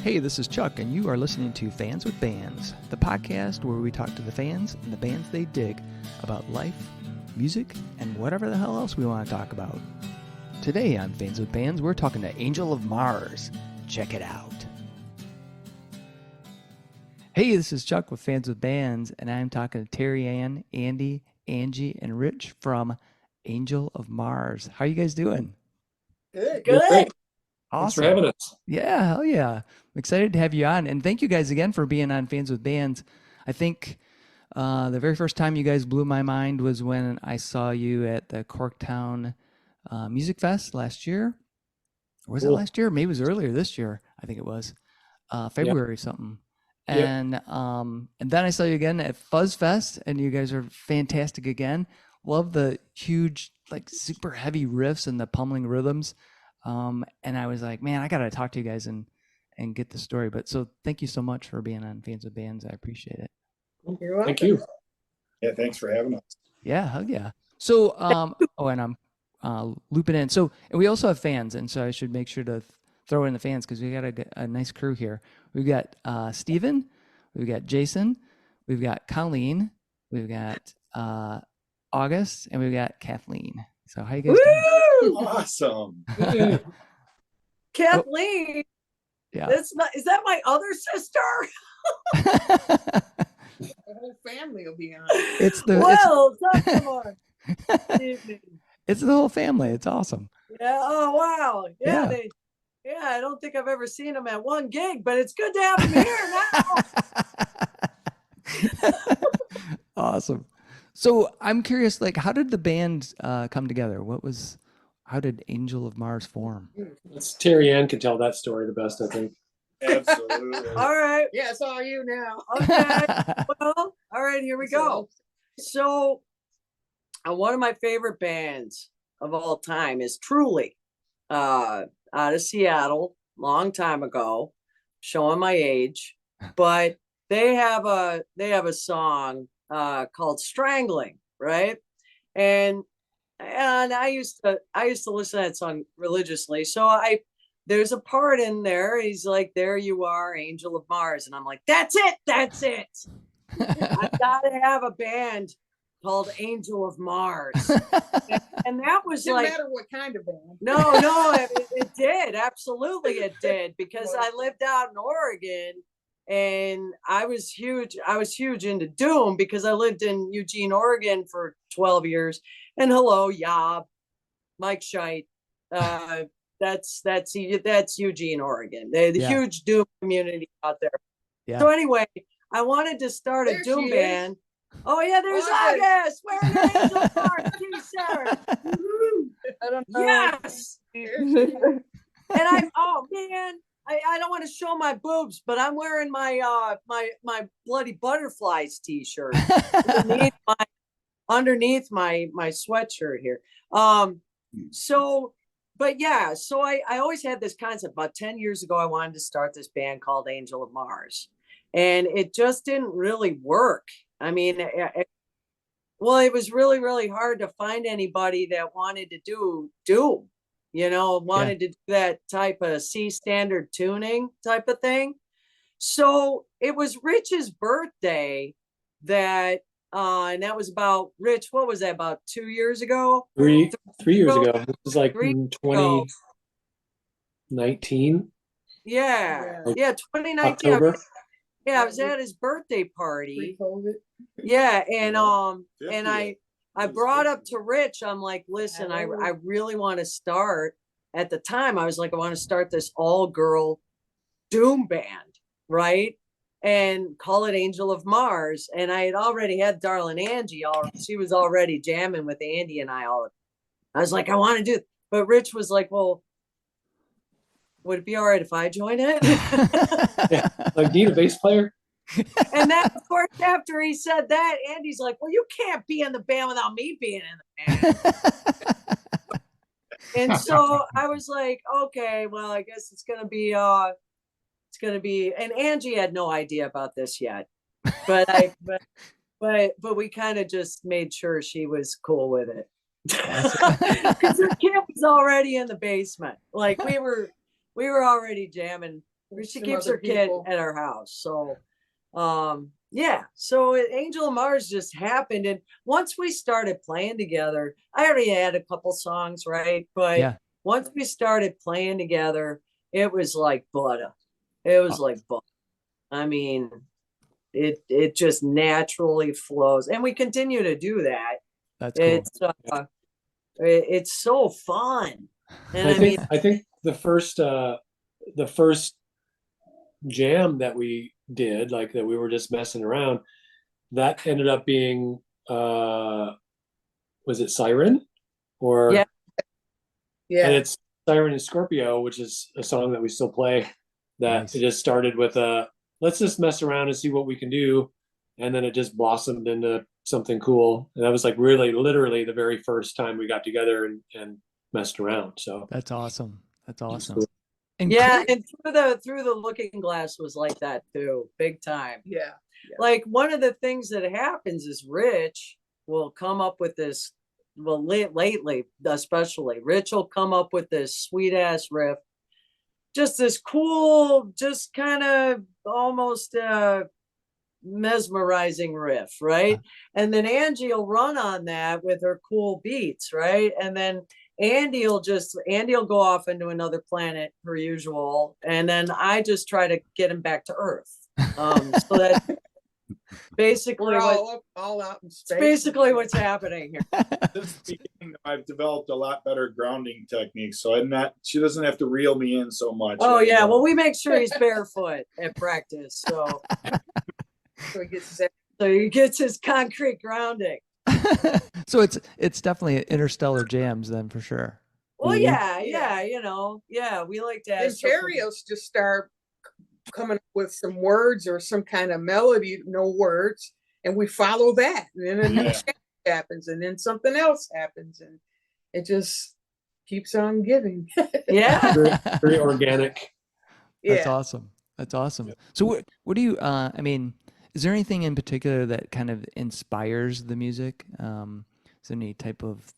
Hey, this is Chuck, and you are listening to Fans with Bands, the podcast where we talk to the fans and the bands they dig about life, music, and whatever the hell else we want to talk about. Today on Fans with Bands, we're talking to Angel of Mars. Check it out. Hey, this is Chuck with Fans with Bands, and I'm talking to Terry Ann, Andy, Angie, and Rich from Angel of Mars. How are you guys doing? Good. Great. Awesome. Thanks for having us. Yeah, hell yeah. I'm excited to have you on. And thank you guys again for being on Fans with Bands. I think the very first time you guys blew my mind was when I saw you at the Corktown Music Fest last year. Or was it last year? Maybe it was earlier this year. I think it was February something. And then I saw you again at Fuzz Fest, and you guys are fantastic again. Love the huge, like super heavy riffs and the pummeling rhythms. And I was like, man, I got to talk to you guys and get the story. But so thank you so much for being on Fans with Bands. I appreciate it. You're welcome. Thank you. Yeah, thanks for having us. Yeah, hell yeah. So, and I'm looping in. So, and we also have fans, and so I should make sure to throw in the fans because we got a nice crew here. We've got Steven, we've got Jason, we've got Colleen, we've got August, and we've got Kathleen. So how you guys doing? Awesome. Kathleen. Yeah. Is that my other sister? The whole family will be on. It's the it's the whole family. It's awesome. Yeah. Oh wow. Yeah. I don't think I've ever seen them at one gig, but it's good to have them here now. Awesome. So I'm curious, like, how did the band come together? How did Angel of Mars form? Terry Ann can tell that story the best, I think. Absolutely. All right. Yeah, it's all you now. Okay. Well, all right, here we go. So one of my favorite bands of all time is Truly, out of Seattle, long time ago, showing my age, but they have a song called Strangling, right? And I used to listen to that song religiously. So there's a part in there. He's like, "There you are, Angel of Mars," and I'm like, "That's it. I gotta have a band called Angel of Mars." and that was Didn't like, matter what kind of band. no, it did. Absolutely, it did, because I lived out in Oregon. And I was huge into Doom because I lived in Eugene, Oregon for 12 years. And hello, Yob, Mike Scheit. That's Eugene, Oregon. The huge Doom community out there. Yeah. So anyway, I wanted to start a Doom band. Oh yeah, there's August. Wearing an Angel Mars t-shirt. I don't know. Yes. And oh man. I don't want to show my boobs, but I'm wearing my my Bloody Butterflies t-shirt underneath my sweatshirt here. So I always had this concept. About 10 years ago, I wanted to start this band called Angel of Mars, and it just didn't really work. I mean, it was really, really hard to find anybody that wanted to do Doom. Wanted to do that type of C standard tuning type of thing. So it was Rich's birthday and that was about, Rich, what was that, about 2 years ago? 3 years ago. It was like 2019. Yeah, 2019. October. I was at his birthday party. Pre-COVID. Yeah, and I brought up to Rich, I'm like, listen, I really want to start. At the time, I was like, I want to start this all-girl Doom band, right? And call it Angel of Mars. And I had already had Darlin' Angie. She was already jamming with Andy and I all. I was like, I want to do it. But Rich was like, well, would it be all right if I join it? Yeah. Like, need a bass player? And then, of course, after he said that, Andy's like, well, you can't be in the band without me being in the band. And so I was like, okay, well, I guess it's going to be, and Angie had no idea about this yet, but we kind of just made sure she was cool with it. Because her kid was already in the basement. Like we were already jamming she Some keeps other her kid people. at our house. So, yeah. So Angel of Mars just happened, and once we started playing together, I already had a couple songs, right? But Yeah. once we started playing together, it was like butter. It was like butter. I mean, it just naturally flows, and we continue to do that. That's cool. It's so fun, and I I mean, think the first jam that we did, like that we were just messing around, that ended up being was it Siren? Or Yeah. Yeah. and it's Siren and Scorpio, which is a song that we still play. That Nice. it just started with let's just mess around and see what we can do. And then it just blossomed into something cool. And that was like really literally the very first time we got together and messed around. So That's awesome. That's awesome. cool. And yeah, Chris- and through the Looking Glass was like that too, big time. Yeah. Like one of the things that happens is Rich will come up with this. Well, lately, especially, Rich will come up with this sweet ass riff, just this cool, just kind of almost mesmerizing riff, right? And then Angie will run on that with her cool beats, right? And then Andy will go off into another planet per usual, and then I just try to get him back to Earth. So that basically We're what all out in it's space. basically what's happening here. Since the beginning, I've developed a lot better grounding techniques, so she doesn't have to reel me in so much. Oh yeah, anymore. well we make sure he's barefoot at practice, so he gets his concrete grounding. so it's definitely interstellar jams then for sure. Well, Mhm. yeah, we like to have And Terrios just start coming up with some words or some kind of melody, no words, and we follow that. And then a new Yeah. change happens, and then something else happens, and it just keeps on giving. Yeah. Very organic. That's Yeah. awesome. That's awesome. So what do you I mean, is there anything in particular that kind of inspires the music? Is there any type of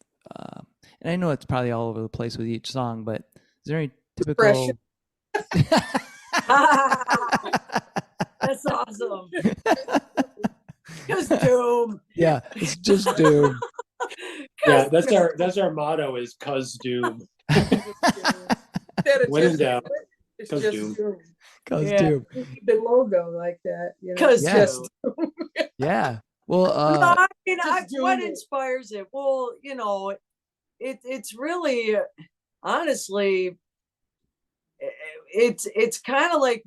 and I know it's probably all over the place with each song, but is there any typical That's awesome. Just Doom. Yeah, it's just Doom. Yeah, that's our motto is cuz doom. Instead of When in just doubt, it's 'cause just Doom. Doom. Cause Yeah. Doom. The logo like that, you know. Because Yeah. just Yeah. Well, no, I mean, just what Doom. inspires it? Well, it's really honestly, it's kind of like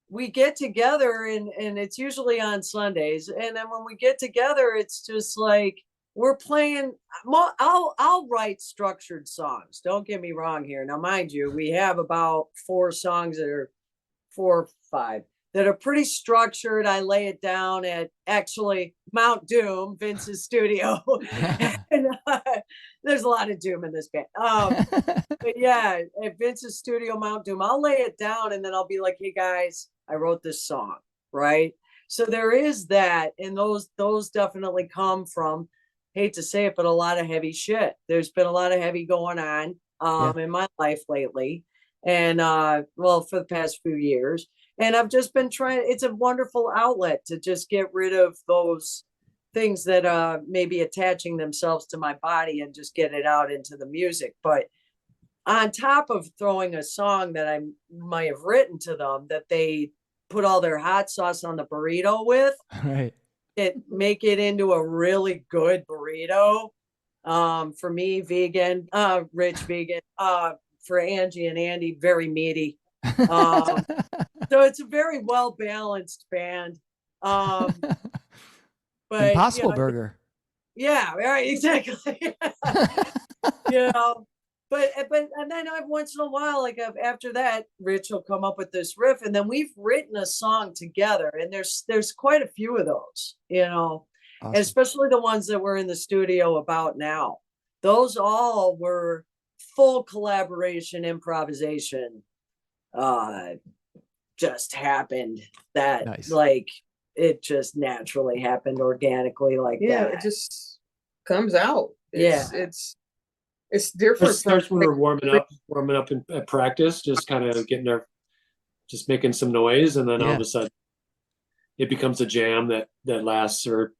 we get together and it's usually on Sundays, and then when we get together, it's just like we're playing. I'll write structured songs. Don't get me wrong here. Now, mind you, we have about 4 songs that are 4 or 5 that are pretty structured. I lay it down at actually Mount Doom, Vince's studio. And, there's a lot of doom in this band. But yeah, at Vince's studio, Mount Doom, I'll lay it down and then I'll be like, hey guys, I wrote this song, right? So there is that, and those definitely come from, hate to say it, but a lot of heavy shit. There's been a lot of heavy going on in my life lately. And well, for the past few years. And I've just been trying, it's a wonderful outlet to just get rid of those things that may be attaching themselves to my body and just get it out into the music. But on top of throwing a song that I might have written to them that they put all their hot sauce on the burrito with, Right. make it into a really good burrito. For me, vegan, rich vegan, for Angie and Andy, very meaty. So it's a very well balanced band. But Impossible Burger. Yeah, right, exactly. But and then once in a while, like after that, Rich will come up with this riff, and then we've written a song together, and there's quite a few of those, Awesome. especially the ones that we're in the studio about now. Those all were full collaboration, improvisation. Just happened that Nice. like it just naturally happened organically like Yeah, that. it just comes out. It's It different. starts when we're warming up at practice, just kind of getting our just making some noise, and then all Yeah. of a sudden it becomes a jam that lasts for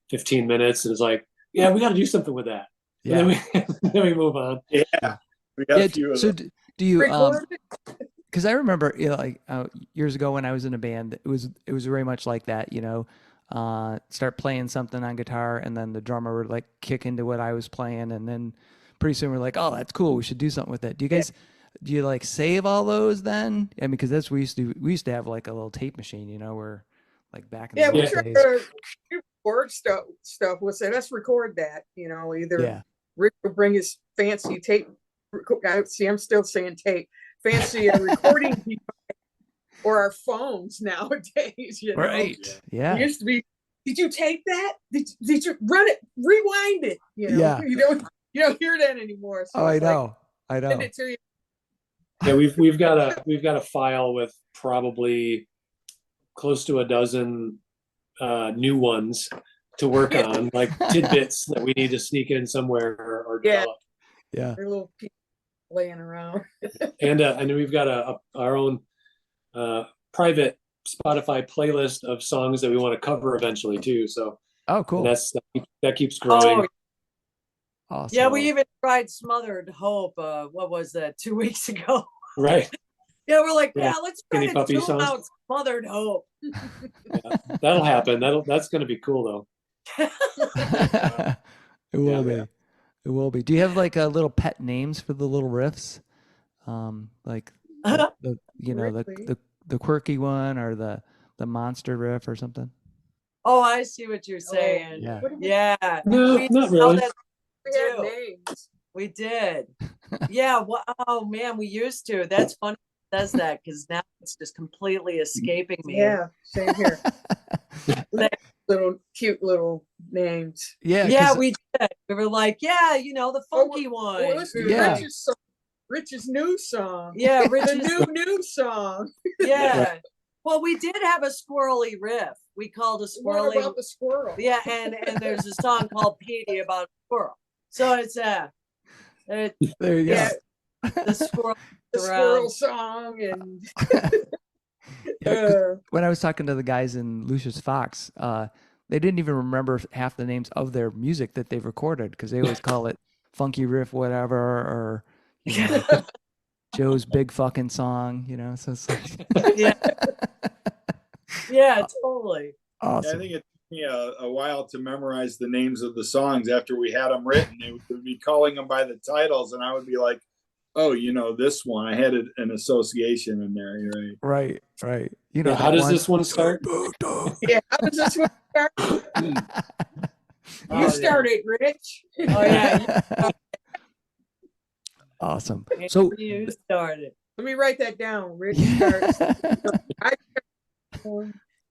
15 minutes, and it's like, yeah, we got to do something with that. Yeah. And then we then we move on. Yeah. We got Yeah. a few of So them. do you Record it. because I remember, like years ago when I was in a band, it was very much like that. Start playing something on guitar, and then the drummer would like kick into what I was playing, and then pretty soon we're like, oh, that's cool. We should do something with it. Do you like save all those then? I mean, because that's we used to have like a little tape machine, where like back in Yeah, the we old try days. to record stuff. We'll say, let's record that. Either Yeah. Rick will bring his fancy tape. See, I'm still saying tape. Fancy recording device, or our phones nowadays. Right. We Yeah. used to be. Did you tape that? Did you run it? Rewind it. Yeah. You don't hear that anymore. So Oh, I it's like, know. I send know. it to you. Yeah, we've got a file with probably close to a dozen new ones to work Yeah. on, like tidbits that we need to sneak in somewhere or Yeah. develop. Yeah. They're little people laying around. And then we've got our own private Spotify playlist of songs that we want to cover eventually too. So Oh, cool. that keeps growing. Oh, Awesome. yeah, we even tried Smothered Hope. What was that, 2 weeks ago? Right. Yeah, we're like, Yeah, let's try Skinny to Puppy tune songs. out Smothered Hope. That'll happen. That's going to be cool though. It will be. It will be. Do you have like little pet names for the little riffs? Like the Really? the quirky one or the monster riff or something? Oh, I see what you're saying. Yeah. What do we- Yeah. No, We not saw really. that we had too. names. We did. Yeah. Well, oh man, we used to. That's funny. It says that because now it's just completely escaping me. Yeah, same here. Little cute little names. Yeah. Yeah, 'cause- we did. We were like, yeah, the funky one. Well, let's do Yeah. Rich's song. Rich's new song. Yeah, The Rich's. new song. Yeah. Well, we did have a squirrely riff. We called a What squirrely. about the squirrel? Yeah, and there's a song called Petey about a squirrel. So it's there you go. Yeah, the squirrel. the around. squirrel song and Yeah, 'cause when I was talking to the guys in Lucius Fox, they didn't even remember half the names of their music that they've recorded because they always call it Funky Riff whatever or Joe's Big Fucking Song, so it's like Yeah. Yeah, totally. awesome. I think it took me a while to memorize the names of the songs after we had them written. They would be calling them by the titles, and I would be like, "Oh, this one." I had an association in there. You're right. Right, right. Yeah, how that does this one start? yeah. How does this one start? Oh, You yeah. started, Rich. Oh yeah, Awesome. So you started. Let me write that down. Rich starts.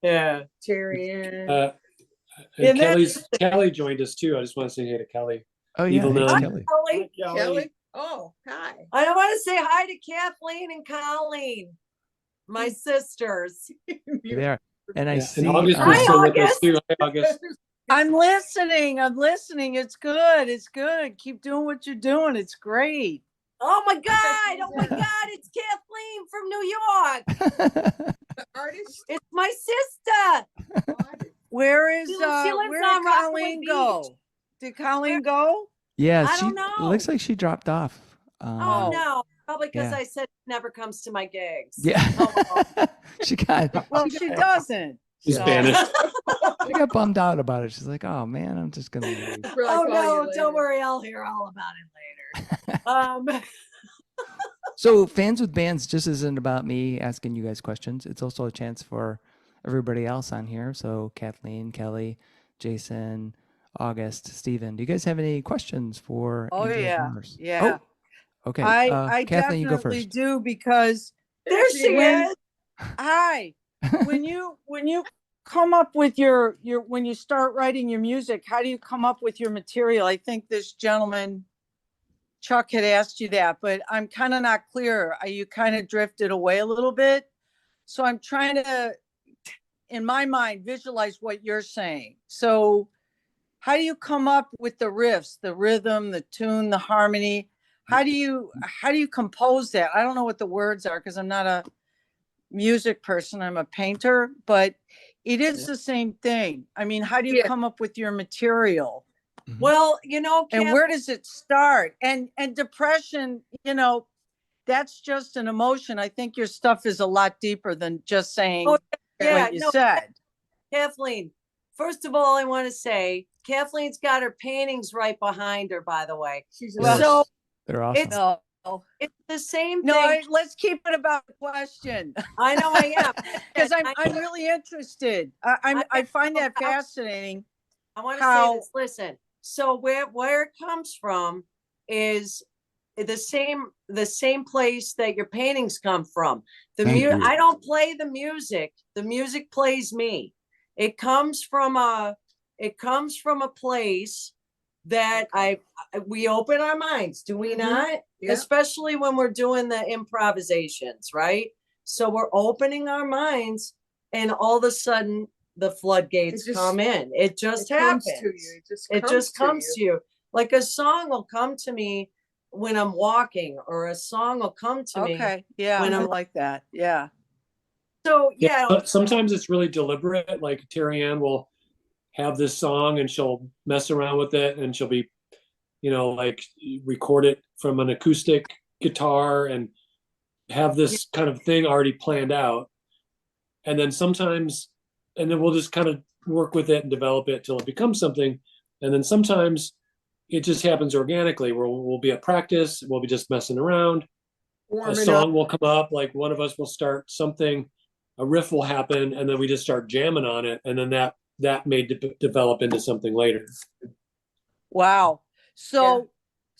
Yeah. Terry Ann. And And that's- Kelly joined us too. I just want to say hey to Kelly. oh yeah, Evil hey, Nun. Kelly. Kelly. Kelly. Oh, hi. I want to say hi to Kathleen and Colleen, my sisters. They are. And I Yeah, see and August Hi, was still with us August. too. Hi, August. I'm listening. It's good. It's good. Keep doing what you're doing. It's great. Oh my God! Oh my God! It's Kathleen from New York. Artist. It's my sister. Where is She lives where on did Rockaway Colleen Beach. go? Did Colleen go? yeah, I she don't know. looks like she dropped off. Oh no! Probably because yeah. I said she never comes to my gigs. Yeah. Oh, she got Well, she doesn't. She's So- banished. she got bummed out about it. She's like, "Oh man, I'm just gonna leave." Oh no! Don't worry, I'll hear all about it later. So, Fans with Bands just isn't about me asking you guys questions. It's also a chance for everybody else on here. So, Kathleen, Kelly, Jason, August, Steven. Do you guys have any questions for? Oh Angel yeah. Farmers? Yeah. Oh, okay. I Kathleen, you go definitely first. do because There she When- is. hi. when you come up with your when you start writing your music, how do you come up with your material? I think this gentleman Chuck had asked you that, but I'm kind of not clear. You kind of drifted away a little bit. So I'm trying to, in my mind, visualize what you're saying. So how do you come up with the riffs, the rhythm, the tune, the harmony? How do you compose that? I don't know what the words are because I'm not music person. I'm a painter, but it is the same thing. I mean, how do you Yeah. come up with your material? Well, And where does it start? And depression, that's just an emotion. I think your stuff is a lot deeper than just saying Oh, yeah, what you no, said. Kathleen, first of all, I want to say Kathleen's got her paintings right behind her, by the way. She's Well, So They're awesome. No, it's the same no, thing. let's keep it about the question. I know I am. Because I'm I know. really interested. I find that fascinating. I want to how- say this. Listen, so where it comes from is the same place that your paintings come from. Thank you. I don't play the music. The music plays me. It comes from a place that we open our minds, do we Mhm. not? Yeah. Especially when we're doing the improvisations, right? So we're opening our minds, and all of a sudden the floodgates It just- come in. It just It comes happens. to you. It just comes to you. Like a song will come to me when I'm walking, or a song will come to me. Okay, yeah, when I I'm- like that. Yeah. So yeah, But sometimes it's really deliberate. Like Terry Ann will have this song and she'll mess around with it, and she'll be, like record it from an acoustic guitar and have this kind of thing already planned out. And then we'll just kind of work with it and develop it till it becomes something. And then sometimes it just happens organically, where we'll be at practice, we'll be just messing around. A Warming song up. will come up, like one of us will start something, a riff will happen, and then we just start jamming on it, and then that may develop into something later. Wow. So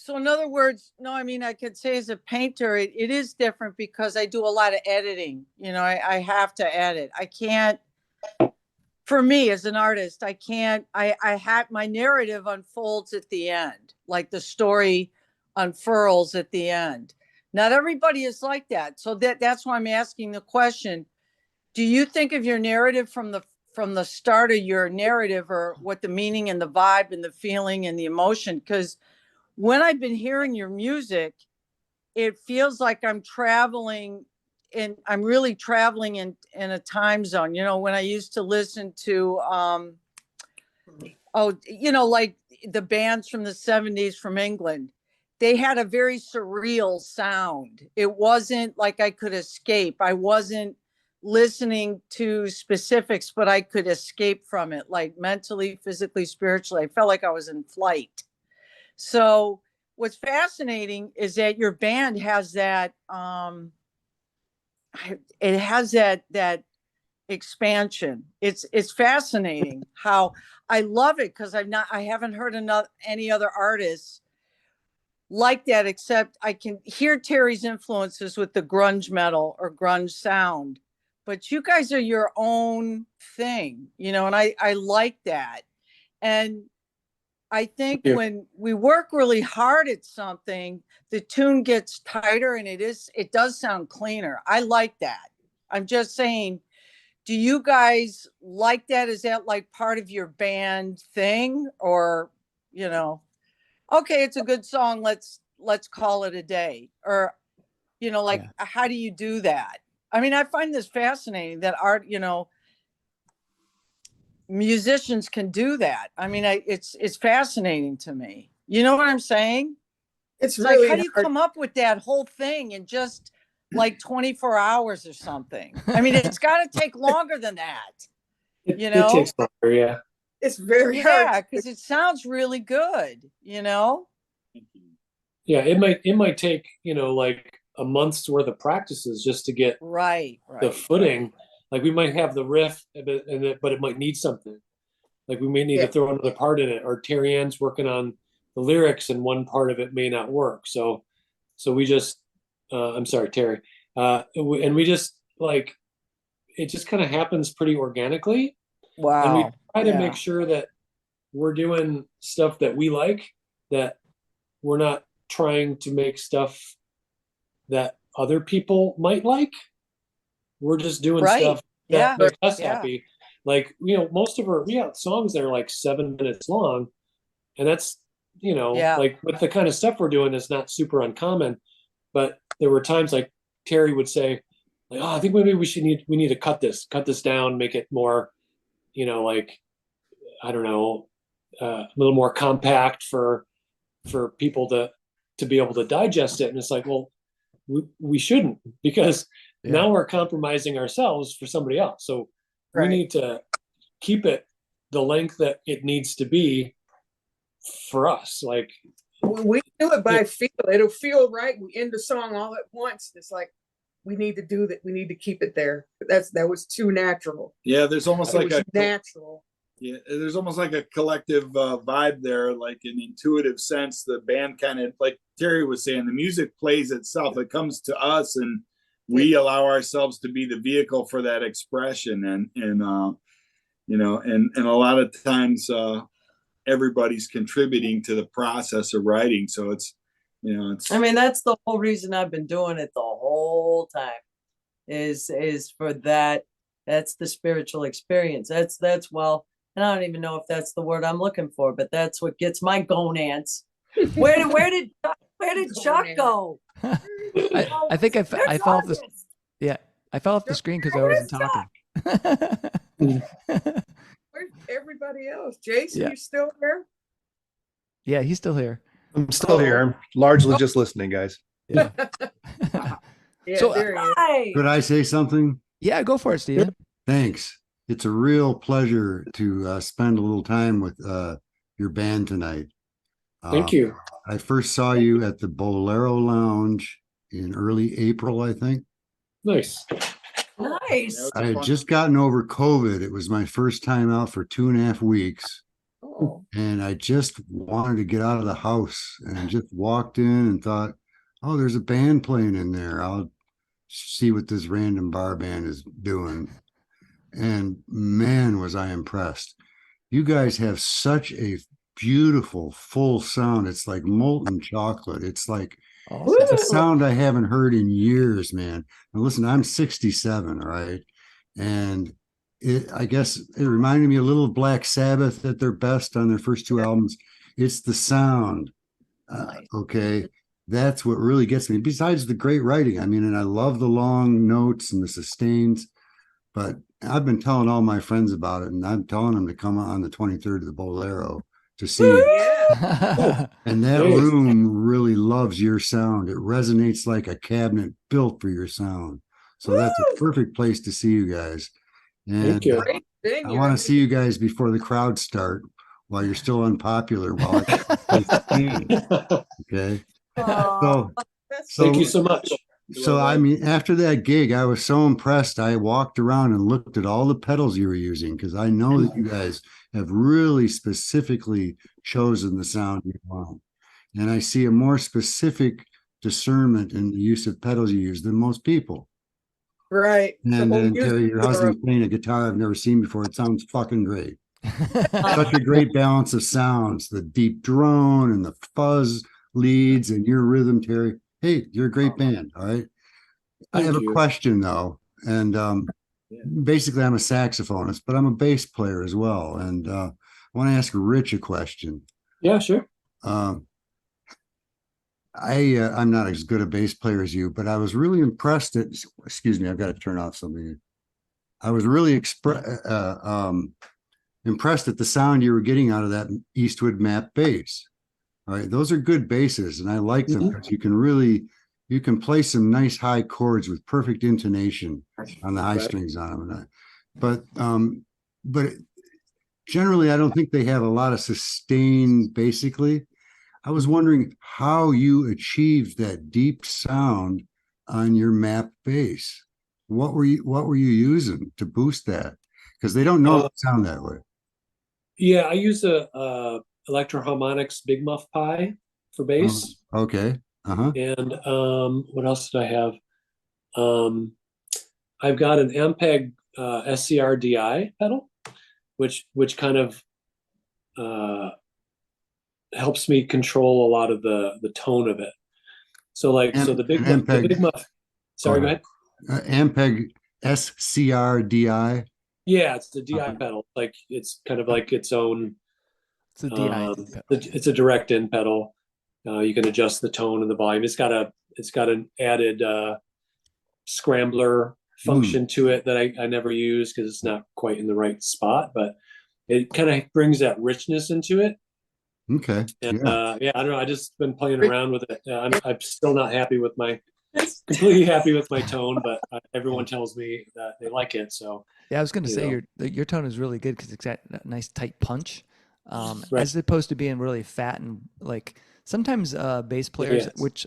in other words, no, I mean, I could say as a painter, it is different because I do a lot of editing. I have to edit. I can't, for me as an artist, I can't, I had my narrative unfolds at the end, like the story unfurls at the end. Not everybody is like that. So that's why I'm asking the question. Do you think of your narrative from the start of your narrative, or what the meaning and the vibe and the feeling and the emotion? Because when I've been hearing your music, it feels like I'm traveling, and I'm really traveling in a time zone. When I used to listen to, like the bands from the 70s from England, they had a very surreal sound. It wasn't like I could escape. I wasn't listening to specifics, but I could escape from it, like mentally, physically, spiritually. I felt like I was in flight. So what's fascinating is that your band has that, it has that expansion. It's fascinating how I love it, because I haven't heard any other artists like that, except I can hear Terry's influences with the grunge metal or grunge sound, but you guys are your own thing, and I like that. And I think Yeah. when we work really hard at something, the tune gets tighter and it does sound cleaner. I like that. I'm just saying, do you guys like that? Is that like part of your band thing? Or, okay, it's a good song, let's call it a day? Or, how do you do that? I mean, I find this fascinating that art, musicians can do that. I mean, it's fascinating to me. You know what I'm saying? It's It's like, really how do you hard. come up with that whole thing in just like 24 hours or something? I mean, it's got to take longer than that. It It takes longer, yeah. It's very Yeah, hard. because it sounds really good, Yeah, it might take, like a month's worth of practices just to get Right. the footing. Like we might have the riff, but it might need something. Like we may need Yeah. to throw another part in it, or Terry Ann's working on the lyrics and one part of it may not work. So we just, I'm sorry, Terry. And we just like, it just kind of happens pretty organically. And we Wow. try to Yeah. make sure that we're doing stuff that we like, that we're not trying to make stuff that other people might like. We're just doing Right. stuff Yeah. that makes us Yeah. happy. Like, most of we have songs that are like 7 minutes long, and that's, Yeah. like with the kind of stuff we're doing is not super uncommon. But there were times like Terry would say, like, oh, I think maybe we need to cut this down, make it more, like, I don't know, a little more compact for people to be able to digest it. And it's like, well, we shouldn't, because now we're compromising ourselves for somebody else. So we Right. need to keep it the length that it needs to be for us. Like, We do it by feel. It'll feel right. We end the song all at once. It's like we need to do that. We need to keep it there. That was too natural. Yeah, there's almost It like was a natural. yeah, there's almost like a collective vibe there, like an intuitive sense. The band kind of, like Terry was saying, the music plays itself. It comes to us, and we allow ourselves to be the vehicle for that expression. And and a lot of times everybody's contributing to the process of writing. So it's I mean, that's the whole reason I've been doing it the whole time is for that. That's the spiritual experience. That's well, and I don't even know if that's the word I'm looking for, but that's what gets my gonads. Where did Chuck go? I think I There's fell off the August. I fell off the screen because I Where's wasn't Chuck? talking. Where's everybody else? Jason, Yeah. you still there? Yeah, he's still here. I'm still here. I'm largely just listening, guys. Yeah. Yeah, So, there he is. Hi. Could I say something? Yeah, go for it, Steven. Thanks. It's a real pleasure to spend a little time with your band tonight. thank you. I first saw you at the Bolero Lounge in early April, I think. Nice. Nice. I had just gotten over COVID. It was my first time out for 2.5 weeks. Oh, And I just wanted to get out of the house and just walked in and thought, oh, there's a band playing in there. I'll see what this random bar band is doing. And man, was I impressed. You guys have such a beautiful, full sound. It's like molten chocolate. It's like it's a sound I haven't heard in years, man. And listen, I'm 67, right? And I guess it reminded me a little of Black Sabbath at their best on their first 2 albums. It's the sound. Okay. That's what really gets me, besides the great writing. I mean, and I love the long notes and the sustains, but I've been telling all my friends about it, and I'm telling them to come on the 23rd to the Bolero to see it. yeah. And that Nice. room really loves your sound. It resonates like a cabinet built for your sound. So that's a perfect place to see you guys. And Thank you. Great venue. I want to see you guys before the crowds start, while you're still unpopular. While okay. So, That's so- Thank you so much. so I mean, after that gig, I was so impressed. I walked around and looked at all the pedals you were using, because I know that you guys have really specifically chosen the sound you want. And I see a more specific discernment in the use of pedals you use than most people. right. The And whole then music Terry, your is husband's playing a guitar I've never seen before. It sounds fucking great. Such a great balance of sounds, the deep drone and the fuzz leads and your rhythm, Terry. Hey, you're a great band. All right. I Thank have you. a question though. And basically I'm a saxophonist, but I'm a bass player as well. And I want to ask Rich a question. Yeah, sure. I'm not as good a bass player as you, but I was really impressed at, excuse me, I've got to turn off something. I was really impressed at the sound you were getting out of that Eastwood Map bass. All right, those are good basses, and I like them because you can play some nice high chords with perfect intonation on the high Right. strings on them. But generally, I don't think they have a lot of sustain. Basically, I was wondering how you achieved that deep sound on your Map bass. What were you using to boost that? Because they don't know it sound that way. Yeah, I use a Electro Harmonix Big Muff Pi for bass. Okay. Uh-huh. And what else did I have? I've got an Ampeg SCR DI pedal, which kind of helps me control a lot of the tone of it. So the big muff. Sorry, go ahead. Ampeg SCR-DI. Yeah, it's the DI pedal. Like it's kind of like its own. It's a DI. It's a direct in pedal. You can adjust the tone and the volume. It's got an added scrambler function to it that I never use because it's not quite in the right spot, but it kind of brings that richness into it. Okay. And Yeah. yeah, I don't know. I just been playing around with it. I'm still not happy with completely happy with my tone, but everyone tells me that they like it. So Yeah, I was going to you say know. your tone is really good because it's got a nice tight punch, Right. as opposed to being really fat and like sometimes bass players, Yes. which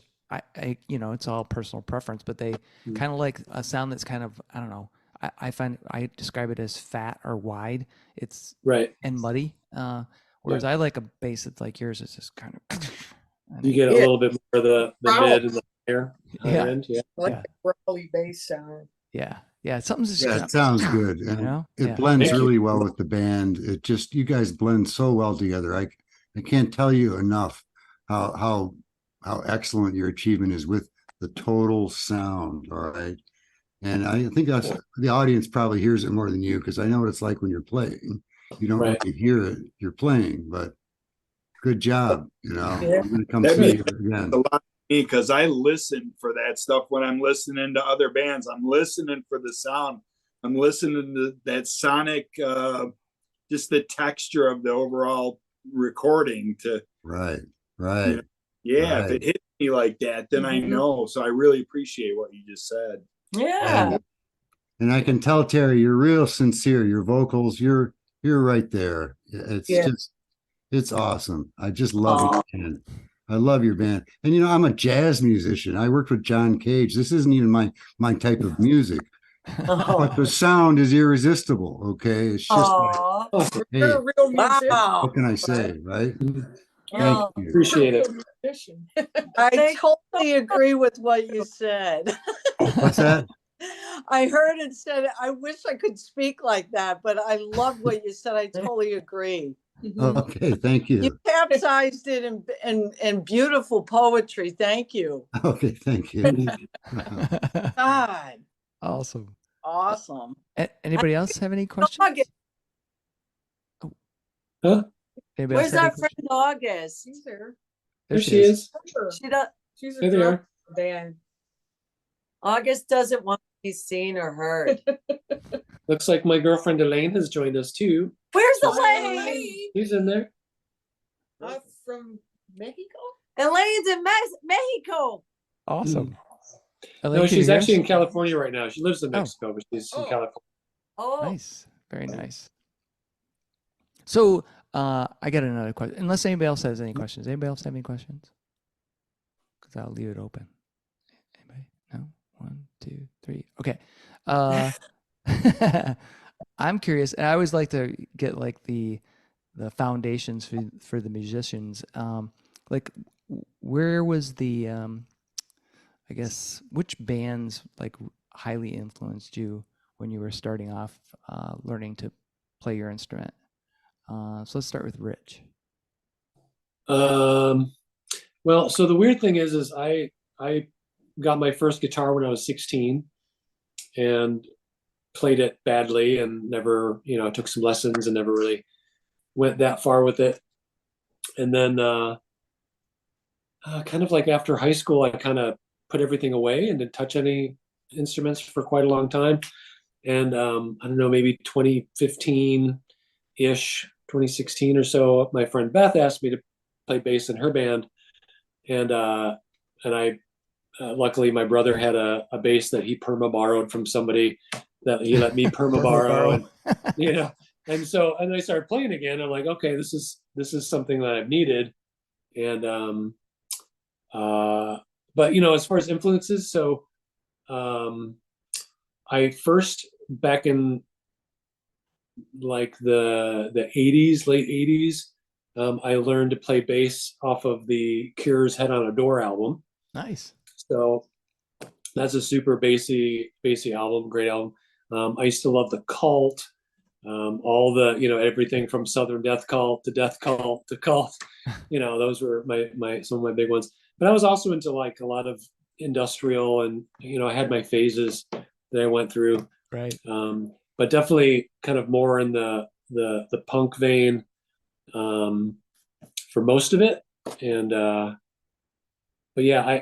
it's all personal preference, but they Mm. kind of like a sound that's kind of I don't know. I find I describe it as fat or wide. It's Right. and muddy. Whereas I like a bass that's like yours. It's just kind of. You get a Yeah. little bit more of the Wow. mid and the higher Yeah. end. Yeah. I like Yeah. the growly bass sound. Yeah. Something's just Yeah, it sounds good. you And know. it Yeah. blends Thank you. really well with the band. It just, you guys blend so well together. I can't tell you enough how excellent your achievement is with the total sound. All right. And I think that's the audience probably hears it more than you because I know what it's like when you're playing. You don't Right. really hear it. You're playing, but good job. Yeah. I'm gonna come That see means you again. a lot to me because I listen for that stuff when I'm listening to other bands. I'm listening for the sound. I'm listening to that sonic, just the texture of the overall recording to, Right, you right, know, yeah, if right. it hits me like that, then I Mhm. know. So I really appreciate what you just said. Yeah. And I can tell, Terry, you're real sincere. Your vocals, you're right there. It's Yeah. just it's awesome. I just love Aw. your band. I love your band. And I'm a jazz musician. I worked with John Cage. This isn't even my type of music, but the sound is irresistible. Okay. It's just like, Aw. Awesome. hey, You're a real musician. Wow. what can I say? Right? Thank Oh, you. Appreciate it. Musician. I Thank- totally agree with what you said. What's that? I heard it said, I wish I could speak like that, but I love what you said. I totally agree. Mhm. Okay, thank You you. capsized it in beautiful poetry. Thank you. Okay, thank you. God, Awesome. awesome. Anybody else have any questions? August. Huh? Anybody Where's else have any our friend August? She's there. There she is. She does. She's a There they drummer are. in the band. August doesn't want to be seen or heard. Looks like my girlfriend Elaine has joined us too. Where's Hi, Elaine? He's in there. From Mexico? Elaine's in Mexico. Awesome. No, Elaine, can you she's hear actually us? in California right now. She lives in Oh. Mexico, but she's in Oh. California. Oh, Nice. Very nice. So I got another question. Unless anybody else has any questions. Anybody else have any questions? Because I'll leave it open. Anybody? No? 1, 2, 3. Okay. I'm curious, and I always like to get like the foundations for the musicians. Like where was the I guess which bands like highly influenced you when you were starting off learning to play your instrument? So let's start with Rich. Well, so the weird thing is I got my first guitar when I was 16 and played it badly and never, took some lessons and never really went that far with it. And then kind of like after high school, I kind of put everything away and didn't touch any instruments for quite a long time. And I don't know, maybe 2015-ish, 2016 or so, my friend Beth asked me to play bass in her band. And I luckily my brother had a bass that he perma borrowed from somebody that he let me perma borrow, and and I started playing again. I'm like, okay, this is something that I've needed. And but as far as influences, so I first, back in like the 80s, late 80s, I learned to play bass off of the Cure's Head on a Door album. Nice. So that's a super bassy album, great album. I used to love the Cult, all the, everything from Southern Death Cult to Death Cult to Cult. Those were some of my big ones. But I was also into like a lot of industrial, and I had my phases that I went through. Right. But definitely kind of more in the punk vein for most of it. And but yeah,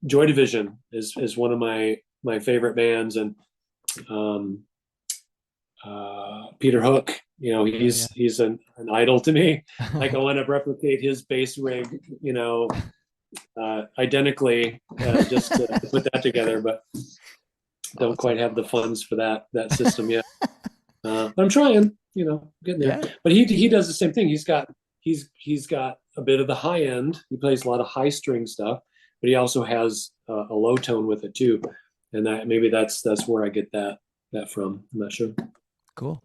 Joy Division is one of my favorite bands, and Peter Hook, you know, he's an idol to me. Like I want to replicate his bass rig, you know, identically, just to put that together, but don't quite have the funds for that system yet. But I'm trying, you know, getting there. Yeah. But he does the same thing. He's got a bit of the high end. He plays a lot of high string stuff, but he also has a low tone with it too. And that maybe that's where I get that from. I'm not sure. Cool.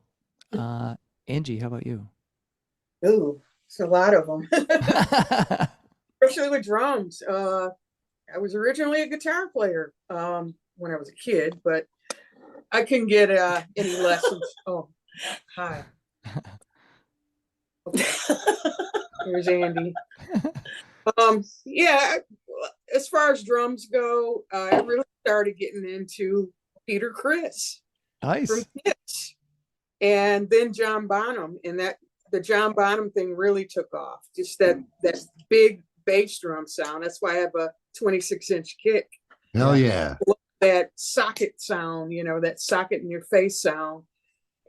Angie, how about you? Ooh, it's a lot of them, especially with drums. I was originally a guitar player when I was a kid, but I couldn't get any lessons. Oh, hi. Okay. Here's Andy. Yeah, as far as drums go, I really started getting into Peter Criss Nice. from Kiss, and then John Bonham, and the John Bonham thing really took off. Just that big bass drum sound. That's why I have a 26-inch kick. Hell yeah. That socket sound, you know, that socket in your face sound.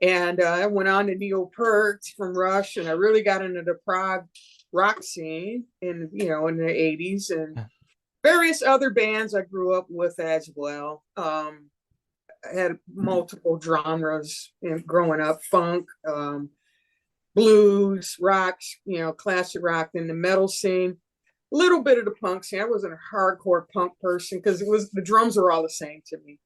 And I went on to Neil Peart from Rush, and I really got into the prog rock scene in the 80s, and various other bands I grew up with as well. I had multiple genres growing up: funk, blues, rocks, classic rock, then the metal scene. A little bit of the punk scene. I wasn't a hardcore punk person because the drums were all the same to me.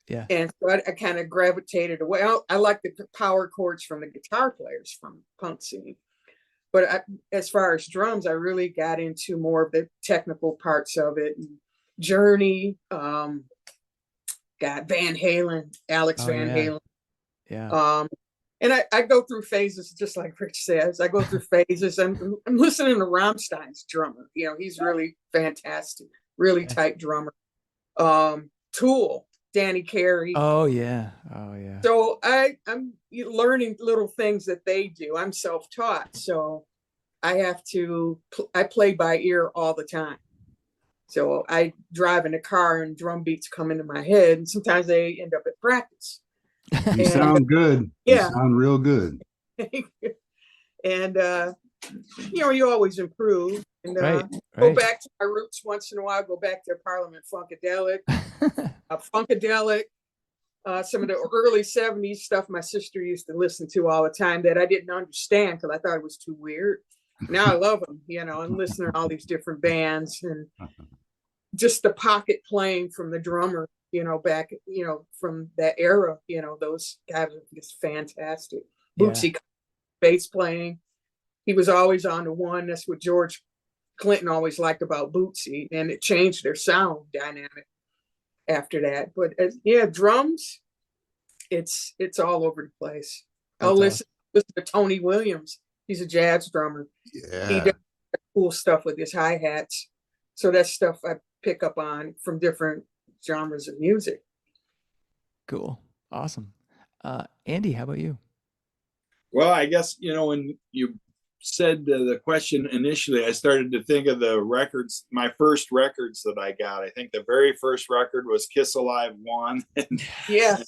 Yeah. And so I kind of gravitated away. I like the power chords from the guitar players from punk scene. But as far as drums, I really got into more of the technical parts of it. Journey, got Van Halen, Alex Van Halen. Yeah. And I go through phases, just like Rich says. I go through phases. I'm listening to Rammstein's drummer. He's really fantastic, really tight drummer. Tool, Danny Carey. Oh yeah. So I'm learning little things that they do. I'm self-taught, so I play by ear all the time. So I drive in a car and drum beats come into my head, and sometimes they end up at practice. You sound good. Yeah. You sound real good. And you always improve. And go back to my roots once in a while. Go back to Parliament Funkadelic, Funkadelic. Some of the early 70s stuff my sister used to listen to all the time that I didn't understand because I thought it was too weird. Now I love them, and listening to all these different bands and just the pocket playing from the drummer, back, from that era, those guys are just fantastic. Bootsy bass playing. He was always on the one. That's what George Clinton always liked about Bootsy, and it changed their sound dynamic after that. But drums, it's all over the place. I'll listen to Tony Williams. He's a jazz drummer. Yeah. He does cool stuff with his hi-hats. So that's stuff I pick up on from different genres of music. Cool. Awesome. Andy, how about you? Well, I guess, when you said the question initially, I started to think of the records, my first records that I got. I think the very first record was Kiss Alive 1. Yeah.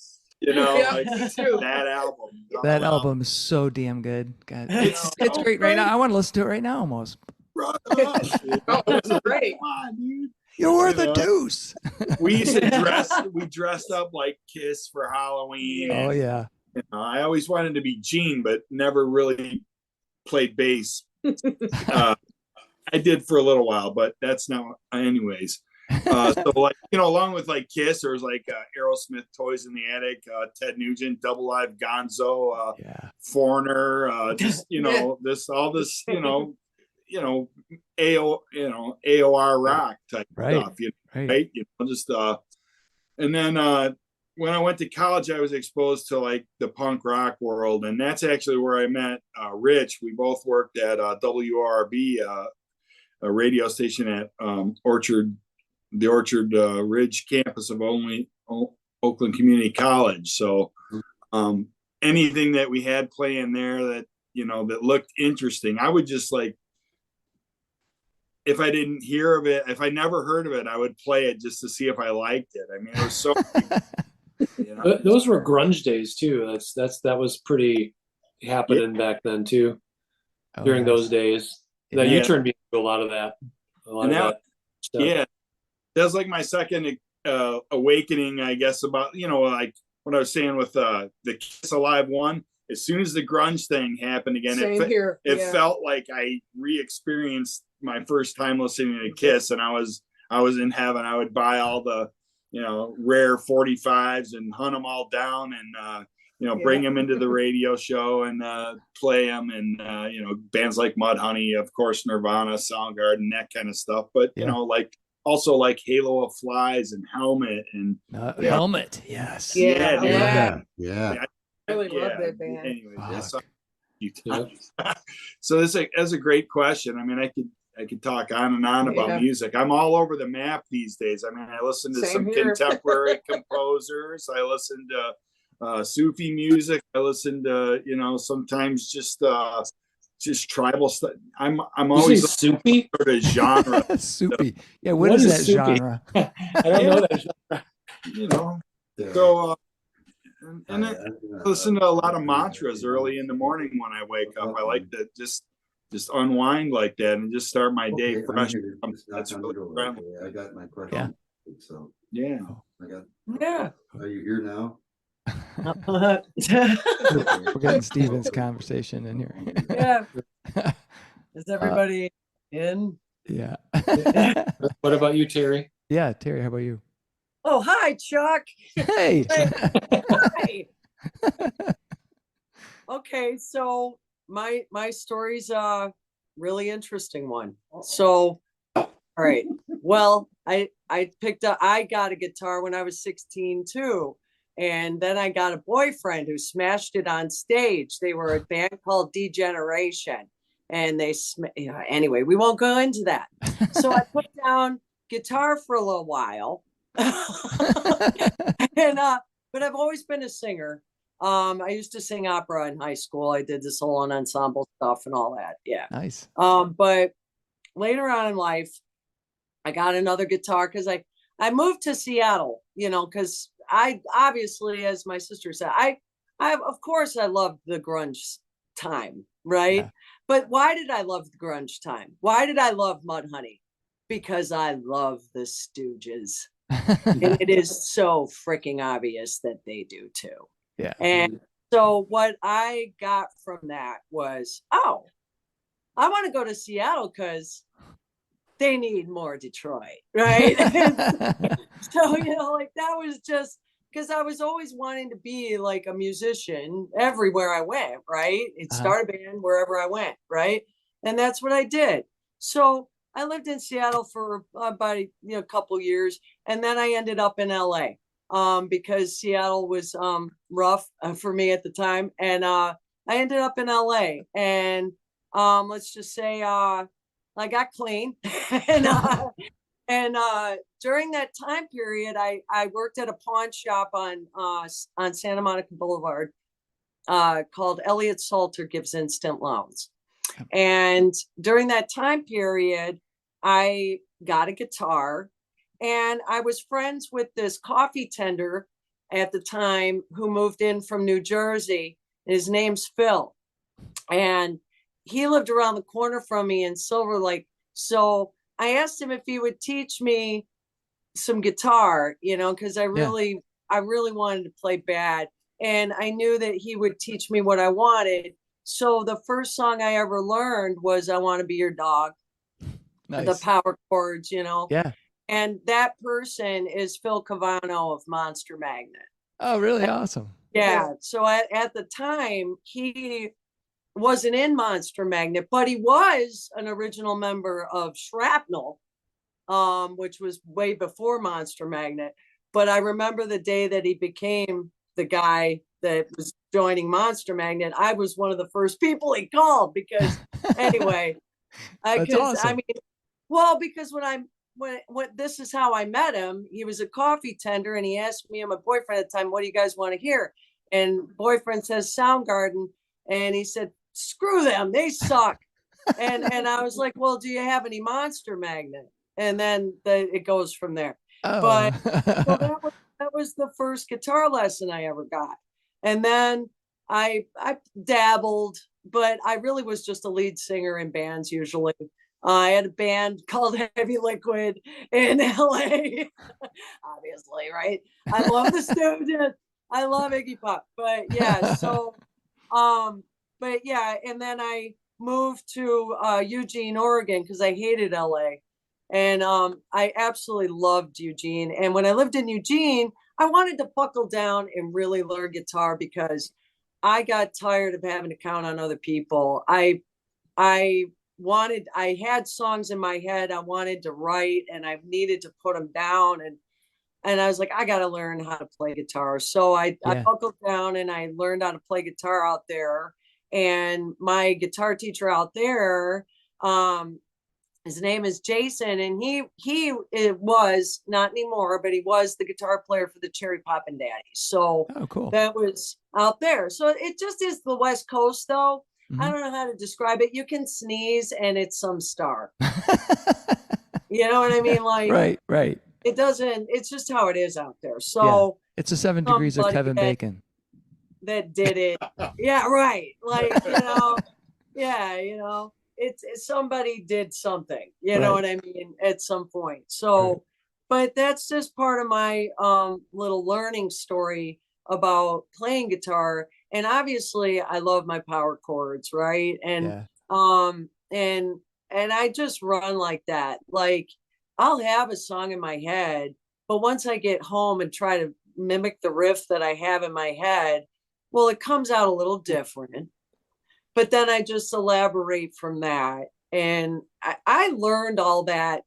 Like me too. that album. That album is so damn good. God, it's great right now. I want to listen to it right now almost. Brother, Oh, it's great. Come on, dude. You're the deuce. We used to we dressed up like Kiss for Halloween. Oh and, yeah. I always wanted to be Gene, but never really played bass. I did for a little while, but that's not anyways. So like, along with like Kiss, there was like Aerosmith, Toys in the Attic, Ted Nugent, Double Live Gonzo, Foreigner, just this AOR rock type stuff, right? Just and then when I went to college, I was exposed to like the punk rock world, and that's actually where I met Rich. We both worked at WRB, a radio station at the Orchard Ridge campus of Oakland Community College. So anything that we had playing there that that looked interesting, I would just like if I didn't hear of it, if I never heard of it, I would play it just to see if I liked it. I mean, it was so, you know, Those were grunge days too. That was pretty happening back then too. Oh, During nice. those days, now Yeah. you turned me into a lot of that. A lot And of now- that stuff. yeah, that was like my second awakening, I guess, about, you know, like what I was saying with the Kiss Alive one. As soon as the grunge thing happened again, Same here. it Yeah. felt like I re-experienced my first time listening to Kiss, and I was in heaven. I would buy all the, you know, rare 45s and hunt them all down, and you know, bring them into the radio show and play them, and you know, bands like Mudhoney, of course, Nirvana, Soundgarden, that kind of stuff. But you Yeah. know, like also like Halo of Flies and Helmet, and Helmet. Yes. Yeah, Yeah, I love dude. that. Yeah. I really love that band. Anyway, that's Fuck. so that's a great question. I mean, I could talk on and on about Yeah. music. I'm all over the map these days. I mean, I listen to Same some here. contemporary composers. I listen to Sufi music. I listen to, you know, sometimes just tribal stuff. I'm You say always soupy? sort of genre, Soupy. Yeah. What What is is that soupy? genre? I don't know that. you know. So and I listen to a lot of mantras early in the morning when I wake up. I like to just unwind like that and just start my day fresh. That's really friendly. I got my question. So Yeah. I got. Yeah. Are you here now? We're getting Steven's conversation in here. Yeah. Is everybody in? Yeah. What about you, Terry? Yeah. Terry, how about you? Oh, hi, Chuck. Hey. Hi. Okay, so my story's a really interesting one. So, all right. Well, I got a guitar when I was 16 too. And then I got a boyfriend who smashed it on stage. They were a band called Degeneration. And anyway, we won't go into that. So I put down guitar for a little while. And but I've always been a singer. I used to sing opera in high school. I did the solo and ensemble stuff and all that. Yeah. Nice. But later on in life, I got another guitar because I moved to Seattle, you know, because I obviously, as my sister said, I of course I loved the grunge time, right? Yeah. But why did I love the grunge time? Why did I love Mudhoney? Because I love the Stooges. And it is so freaking obvious that they do too. Yeah. And so what I got from that was, oh, I want to go to Seattle because they need more Detroit, right? So, you know, like that was just because I was always wanting to be like a musician everywhere I went, right? It started a band wherever I went, right? And that's what I did. So I lived in Seattle for about a couple years, and then I ended up in LA because Seattle was rough for me at the time, and I ended up in LA, and let's just say I got clean, and during that time period, I worked at a pawn shop on Santa Monica Boulevard called Elliott Salter Gives Instant Loans. And during that time period, I got a guitar, and I was friends with this coffee tender at the time who moved in from New Jersey. His name's Phil. And he lived around the corner from me in Silver Lake. So I asked him if he would teach me some guitar, you know, because I really wanted to play bad. And I knew that he would teach me what I wanted. So the first song I ever learned was I Want to Be Your Dog. Nice. The power chords, you know. Yeah. And that person is Phil Cavano of Monster Magnet. Oh, really? Awesome. Yeah. So at the time, he wasn't in Monster Magnet, but he was an original member of Shrapnel, which was way before Monster Magnet. But I remember the day that he became the guy that was joining Monster Magnet. I was one of the first people he called because anyway, That's awesome. I mean, well, because when this is how I met him. He was a coffee tender, and he asked me and my boyfriend at the time, "What do you guys want to hear?" And boyfriend says Soundgarden, and he said, "Screw them, they suck." And I was like, well, do you have any Monster Magnet? And then it goes from there. Oh. But so that was the first guitar lesson I ever got. And then I dabbled, but I really was just a lead singer in bands usually. I had a band called Heavy Liquid in LA. Obviously, right? I love the Stooges. I love Iggy Pop. But yeah, so but yeah, and then I moved to Eugene, Oregon because I hated LA. And I absolutely loved Eugene. And when I lived in Eugene, I wanted to buckle down and really learn guitar because I got tired of having to count on other people. I had songs in my head I wanted to write and I needed to put them down. And I was like, I got to learn how to play guitar. So I buckled down and I learned how to play guitar out there. And my guitar teacher out there, his name is Jason, and he was not anymore, but he was the guitar player for the Cherry Poppin' Daddies. So cool. That was out there. So it just is the West Coast, though. Mm-hmm. I don't know how to describe it. You can sneeze and it's some star. You know what I mean? Like right. It doesn't. It's just how it is out there. So it's a 7 degrees of Kevin Bacon that did it. Yeah, right. Like it's somebody did something, you know what I mean, at some point. So but that's just part of my little learning story about playing guitar. And obviously I love my power chords, right? And and I just run like that. Like I'll have a song in my head, but once I get home and try to mimic the riff that I have in my head, well, it comes out a little different. But then I just elaborate from that. And I learned all that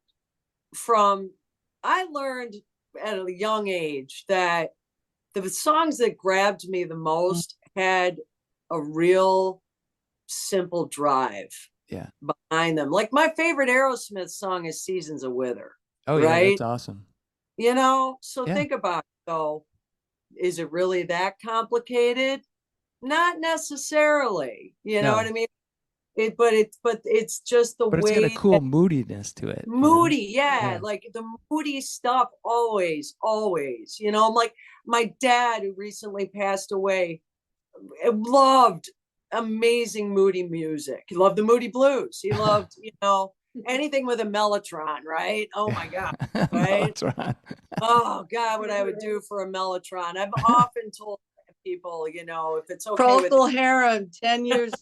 I learned at a young age that the songs that grabbed me the most had a real simple drive behind them. Like my favorite Aerosmith song is Seasons of Wither. Oh, right? Yeah, that's awesome. You know, so think about it though. Is it really that complicated? Not necessarily, you know what I mean? But it's just the way. But it's got a cool moodiness to it. Moody, like the moody stuff always, you know, like my dad who recently passed away loved amazing moody music. He loved the Moody Blues. He loved, you know, anything with a mellotron, right? Oh my God, right? Mellotron. Oh God, what I would do for a mellotron. I've often told people, you know, if it's okay Procol Harum, 10 years.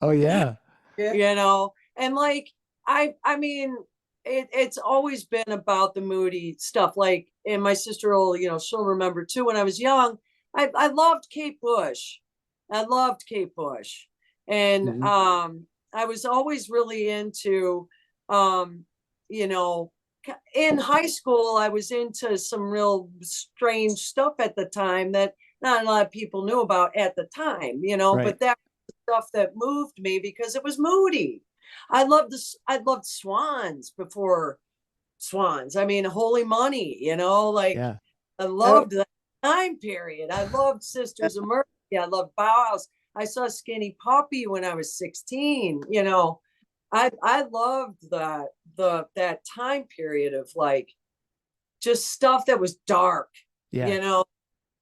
Oh yeah. You know, and like I mean it's always been about the moody stuff. Like, and my sister will, you know, she'll remember too, when I was young, I loved Kate Bush. I loved Kate Bush. And I was always really into you know, in high school I was into some real strange stuff at the time that not a lot of people knew about at the time, you know, but that stuff that moved me because it was moody. I loved Swans before Swans. I mean, Holy Money, you know, like I loved that time period. I loved Sisters of Mercy. I loved Bauhaus. I saw Skinny Puppy when I was 16. You know, I loved that time period of like just stuff that was dark. You know.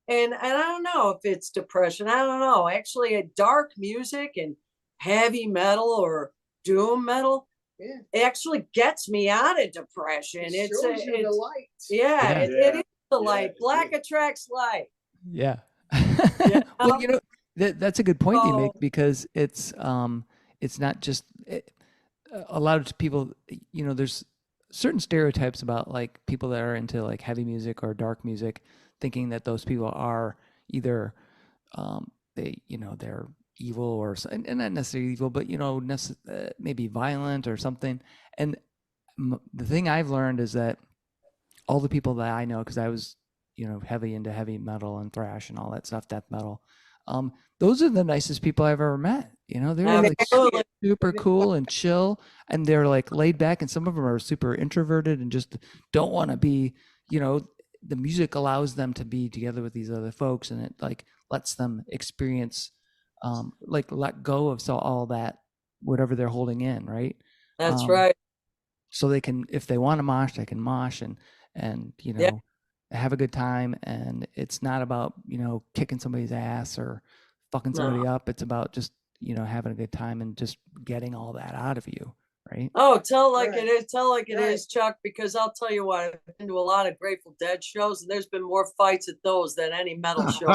And I don't know if it's depression. I don't know. Actually, dark music and heavy metal or doom metal actually gets me out of depression. It's the light. It is the light. Black attracts light. Yeah. Well, you know, that's a good point you make, because it's not just a lot of people. You know, there's certain stereotypes about like people that are into like heavy music or dark music, thinking that those people are either they're evil or and not necessarily evil, but you know, maybe violent or something. And the thing I've learned is that all the people that I know, because I was, you know, heavy into heavy metal and thrash and all that stuff, death metal, those are the nicest people I've ever met. You know, they're like super cool and chill, and they're like laid back, and some of them are super introverted and just don't want to be, you know, the music allows them to be together with these other folks, and it like lets them experience, like let go of all that whatever they're holding in, right? That's Um, right. So they can, if they want to mosh, they can mosh and you Yeah. know, have a good time. And it's not about, kicking somebody's ass or fucking somebody No. up. It's about just, having a good time and just getting all that out of you, right? Oh, tell like Right. it is. Tell like it Right. is, Chuck. Because I'll tell you what, I've been to a lot of Grateful Dead shows, and there's been more fights at those than any metal show.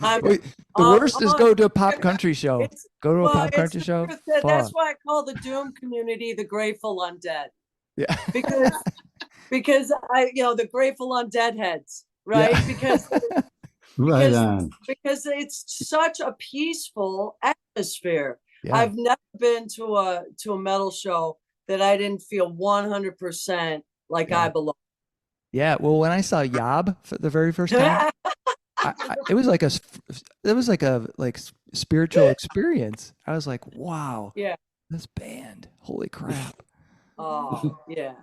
I'm- Wait, the Oh, worst is oh, go to a pop country show. it's- Go to a well, pop it's country the show. truth. That's Fuck. why I call the Doom community the Grateful Undead. Yeah. Because the Grateful Undead heads, right? Yeah. Because Right because- on. because it's such a peaceful atmosphere. Yeah. I've never been to a metal show that I didn't feel 100% like Yeah. I belong. Yeah. Well, when I saw Yob for the very first time, it was like a spiritual experience. I was like, wow. Yeah. This band, holy crap. Oh, yeah.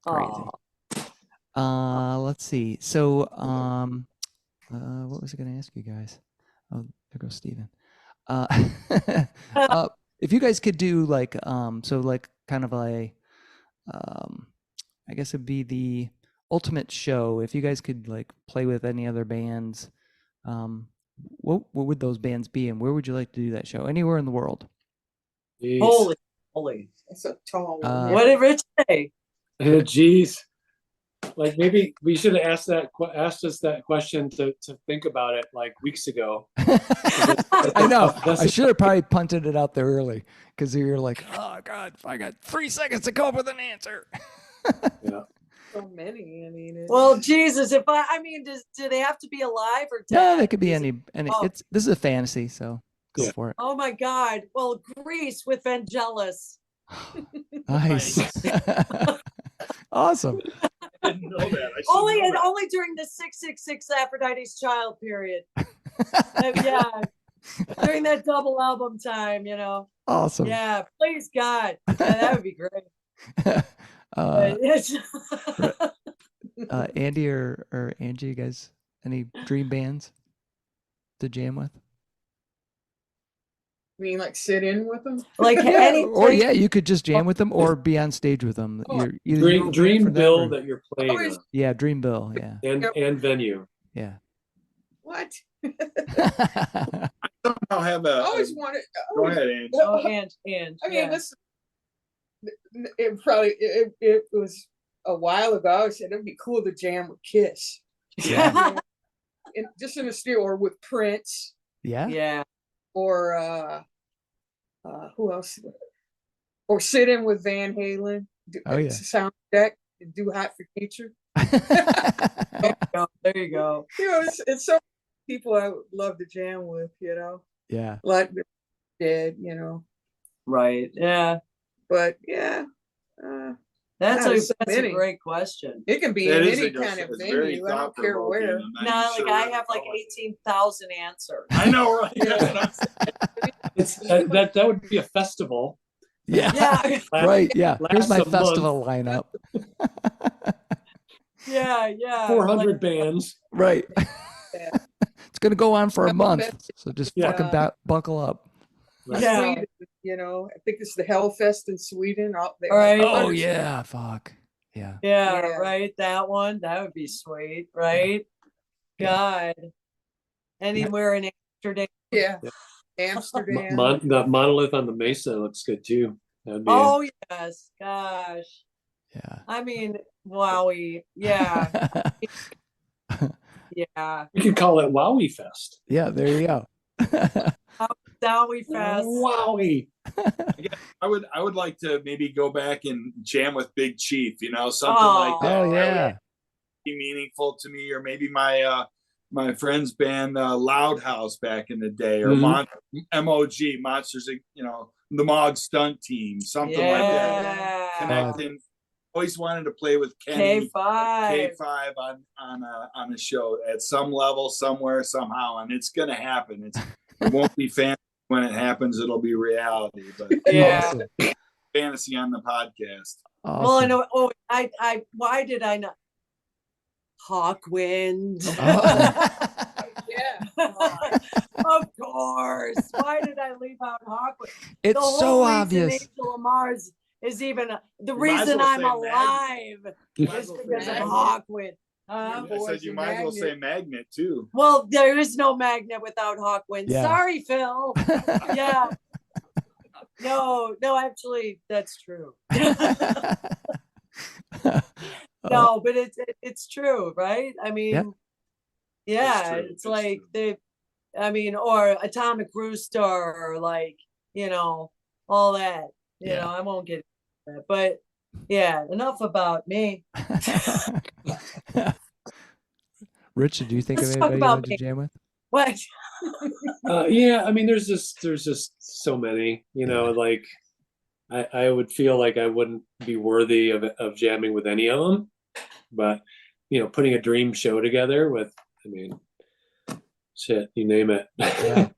Crazy. Oh. Let's see. So, what was I going to ask you guys? Oh, there goes Steven. If you guys could do like, kind of a, I guess it'd be the ultimate show. If you guys could like play with any other bands, what would those bands be, and where would you like to do that show? Anywhere in the world. Jeez. Holy. That's a tall one. Uh, yeah. What did Rich say? Jeez. Like maybe we should have asked us that question to think about it like weeks ago. I know. That's- I should have probably punted it out there early because you're like, oh God, I got 3 seconds to come up with an answer. Yeah. So many. I mean, Well, Jesus, do they have to be alive or dead? Yeah, they could be Is it- any. Oh. This is a fantasy, so go Yeah. for it. Oh my God. Well, Grease with Vangelis. Nice. Awesome. I didn't know that. I should Only know that. only during the 666 Aphrodite's Child period. Yeah. During that double album time, Awesome. Yeah, please God. Yeah, that would be great. uh, But- Andy or Angie, you guys, any dream bands to jam with? I mean, like sit in with them. like any Or yeah, you could just jam with them or be on stage with them. Oh, You're either you Dream for them bill or- that you're playing Always- on, Yeah, dream bill. Yeah, and venue. yeah. What? Somehow have I a. always wanted. Go ahead, Ange. Oh, and I mean, yeah. this. It was a while ago. I said it'd be cool to jam with Kiss, Yeah. and just in the studio, or with Prince, Yeah. yeah. or who else? Or sit in with Van Halen. Oh, yeah. Sound check. Do Hot for Teacher. There you go. It's so people I would love to jam with. Yeah. Like dead. Right. Yeah. But yeah. That's Yeah, a there's so that's a many. great question. It can be That in is any a good- kind of it's very venue. I don't care thought-provoking, where. and I'm No, not like sure I where have to like go with it. 18,000 answers. I know, right? That's what I'm saying. It's that would be a festival. Yeah. Yeah. Right. Yeah. Here's my Last a month. festival lineup. Yeah. 400 bands. Right. Yeah. It's gonna go on for a Yeah, month, so just Yeah. fucking buckle up. Right. Yeah. Sweden, I think it's the Hellfest in Sweden. They All right. Oh yeah. Fuck. Yeah. Yeah, Yeah. right. That one. That would be sweet, right? Yeah. God. Anywhere in Amsterdam. Yeah. Yeah. Amsterdam. The monolith on the mesa looks good too. That'd be Oh yes. Gosh. Yeah. I mean, wowie. Yeah. Yeah. we could call it Wowie Fest. Yeah. There you go. Wowie fest. Wowie. I would like to maybe go back and jam with Big Chief, something Oh. like that. Oh That yeah. would be meaningful to me, or maybe my my friend's band Loud House back in the day, or Mhm. MOG Monsters, the Mog Stunt Team, something like that. Yeah. Connecting. Always wanted to play with Kenny K5. K5 on a show at some level, somewhere, somehow, and it's gonna happen. It won't be fantasy when it happens; it'll be reality. But Yeah. Awesome. fantasy on the podcast. Awesome. Well, I know. Oh, I. Why did I not? Hawkwind. Oh. Yeah. Of course. Why did I leave out Hawkwind? It's the whole so reason obvious. Angel of Mars is even the might as reason well I'm say alive You might as is well say because of magnet. Hawkwind. I said you might as well say magnet too. Well, there is no magnet without Hawkwind. Yeah. Sorry, Phil. Yeah. No, actually, that's true. No, but it's true, right? I mean, yeah, true, it's it's like true. or Atomic Rooster, or like, all that. Yeah. I won't get into that, but yeah, enough about me. Richard, do you think Let's of talk anybody you about want to me. jam with? What? Yeah, I mean, there's just so many, like I would feel like I wouldn't be worthy of jamming with any of them, but putting a dream show together with, I mean, shit, you name it. Yeah.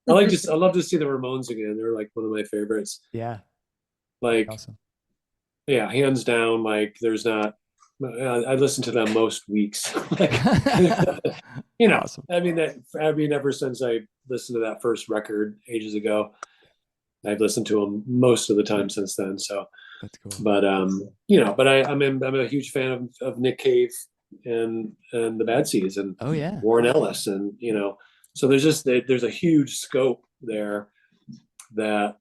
I love to see the Ramones again. They're like one of my favorites. Yeah. Like, Awesome. yeah, hands down. Like, there's not. I listen to them most weeks. Like, Awesome. I mean, ever since I listened to that first record ages ago, I've listened to them most of the time since then. So, That's cool. but I'm a huge fan of Nick Cave and the Bad Seeds and Oh yeah. Warren Ellis, and so there's a huge scope there that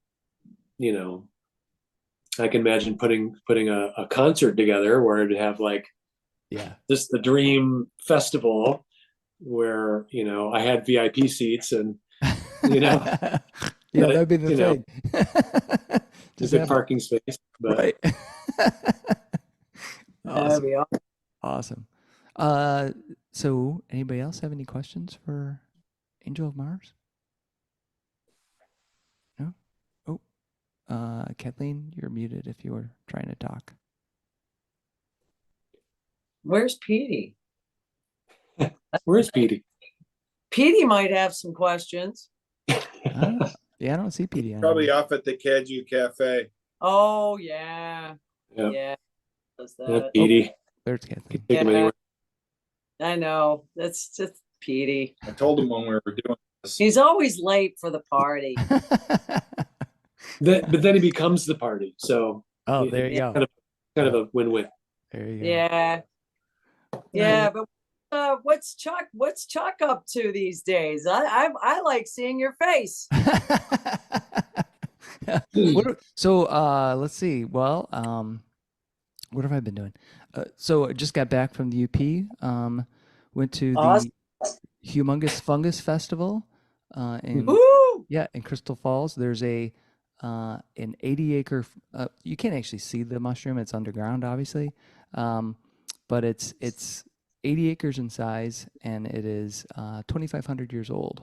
I can imagine putting a concert together where it'd have like Yeah. just the dream festival where I had VIP seats and Yeah, that'd be the thing. just Just a have parking space, but right. That'd Awesome. be Awesome. So anybody else have any questions for Angel of Mars? No? Oh, Kathleen, you're muted if you were trying to talk. Where's Petey? where's Petey? Petey might have some questions. Yeah, I don't see PD on Probably here. off at the Caju Cafe. Oh yeah, Yeah, yeah. Does yeah, that? Petey. There's Kathleen. Take him Yeah. anywhere. I know. That's just Petey. I told him when we were doing this. He's always late for the party. But then he becomes the party. So Oh, there you Yeah. go. kind of a win-win. There you go. Yeah. Yeah, but what's Chuck up to these days? I like seeing your face. So let's see. Well, what have I been doing? So I just got back from the UP. Went to Awesome. the Humongous Fungus Festival in Woo! in Crystal Falls. There's an 80-acre. You can't actually see the mushroom; it's underground, obviously. But it's 80 acres in size, and it is 2,500 years old.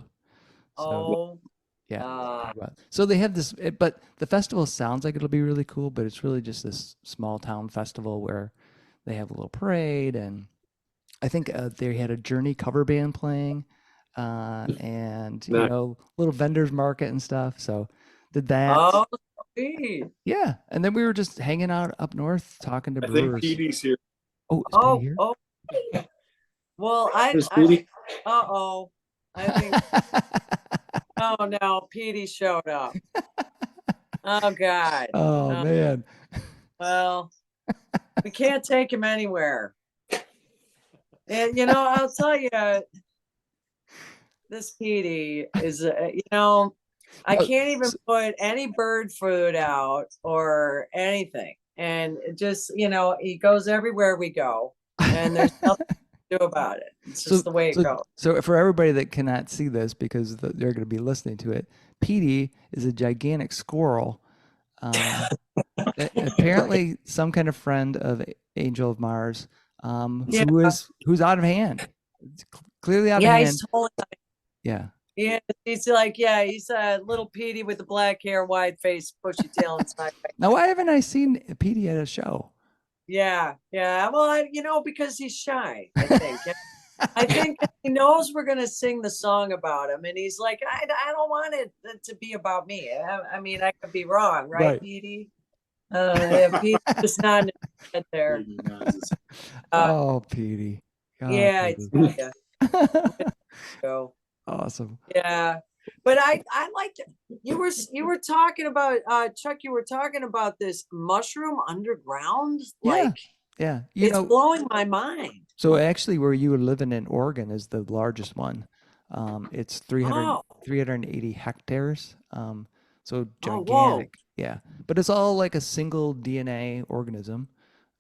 So, Oh, yeah. So they have this, but the festival sounds like it'll be really cool, but it's really just this small town festival where they have a little parade, and I think they had a Journey cover band playing, and little vendors market and stuff. So did that. oh, sweet. Yeah, and then we were just hanging out up north talking to I think brewers. Petey's here. Oh, is Oh, Petey here? oh. Well, Where's Petey? uh-oh. I think, oh no, Petey showed up. Oh God. Oh man. Well, we can't take him anywhere. And I'll tell you, this Petey is, I can't even put any bird food out or anything. And it just, he goes everywhere we go, and there's nothing to do about it. It's just the way it goes. So for everybody that cannot see this because they're going to be listening to it, Petey is a gigantic squirrel. Apparently some kind of friend of Angel of Mars, who's out of hand. It's clearly out of hand. He's totally. Yeah. Yeah, he's like, he's a little Petey with the black hair, wide face, bushy tail, and side. Now, why haven't I seen Petey at a show? Yeah. Well, because he's shy, I think. I think he knows we're going to sing the song about him. And he's like, I don't want it to be about me. I mean, I could be wrong, right, Petey? Petey's just not in his head there. Oh, Petey. God, Yeah. Petey. So, Awesome. yeah. But I liked it. You were talking about Chuck. You were talking about this mushroom underground. Yeah. Like Yeah. You it's know, blowing my mind. so actually where you were living in Oregon is the largest one. It's 300, Oh. 380 hectares. So Oh, whoa. gigantic. Yeah. But it's all like a single DNA organism.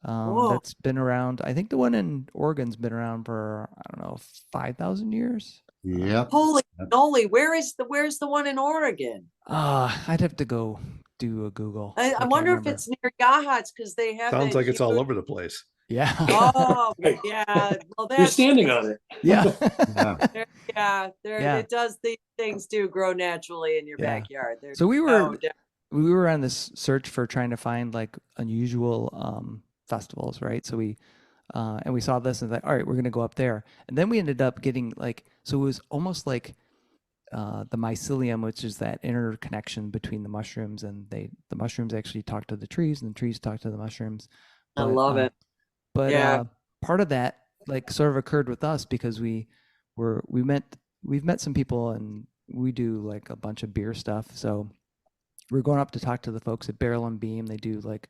Whoa. That's been around. I think the one in Oregon's been around for, I don't know, 5,000 years. Yep. Holy moly! Where's the one in Oregon? I'd have to go do a Google. I can't wonder if remember. it's near Yachats because they have. Sounds that like it's all huge- over the place. Yeah. Oh Right. yeah. Well, You're that's standing on it. Yeah. Yeah. Yeah. It does. These things do grow naturally in your Yeah. backyard. So we no were doubt. we were on this search for trying to find like unusual festivals, right? So we and we saw this and like, all right, we're gonna go up there. And then we ended up getting like, so it was almost like the mycelium, which is that interconnection between the mushrooms, and the mushrooms actually talk to the trees, and the trees talk to the mushrooms. I love it. But Yeah. part of that like sort of occurred with us because we've met some people, and we do like a bunch of beer stuff. So we're going up to talk to the folks at Barrel and Beam. They do like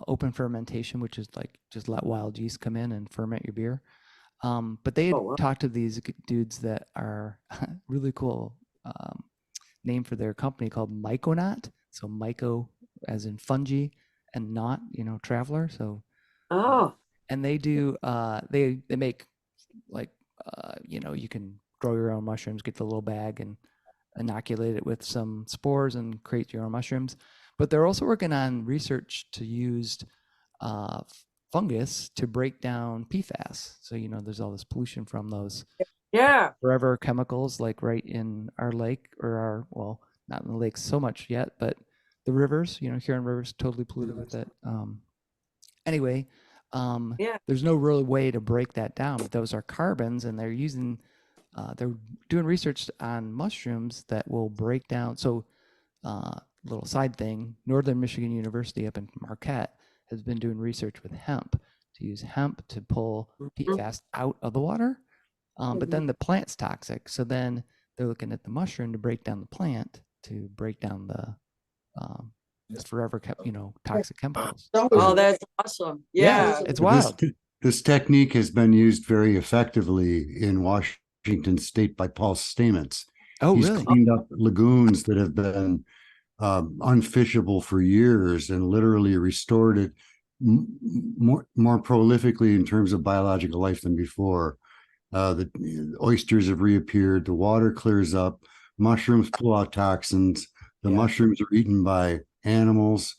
open fermentation, which is like just let wild yeast come in and ferment your beer. But they had Oh, wow. talked to these dudes that are really cool name for their company called Myconaut. So myco as in fungi, and not, traveler. So Oh, and they do they make like you can grow your own mushrooms, get the little bag and inoculate it with some spores and create your own mushrooms. But they're also working on research to use fungus to break down PFAS. So there's all this pollution from those yeah. forever chemicals, like right in our lake, or not in the lakes so much yet, but the rivers, Huron River's totally polluted with it. Anyway, Yeah. there's no real way to break that down, but those are carbons, and they're doing research on mushrooms that will break down. So, little side thing, Northern Michigan University up in Marquette has been doing research with hemp, to use hemp to pull PFAS out of the water. But then the plant's toxic. So then they're looking at the mushroom to break down the plant, to break down the forever toxic chemicals. Oh, that's awesome. Yeah. It's wild. This technique has been used very effectively in Washington State by Paul Stamets. Oh, He's really? cleaned up lagoons that have been unfishable for years and literally restored it more prolifically in terms of biological life than before. The oysters have reappeared, the water clears up, mushrooms pull out toxins, the mushrooms are eaten by animals.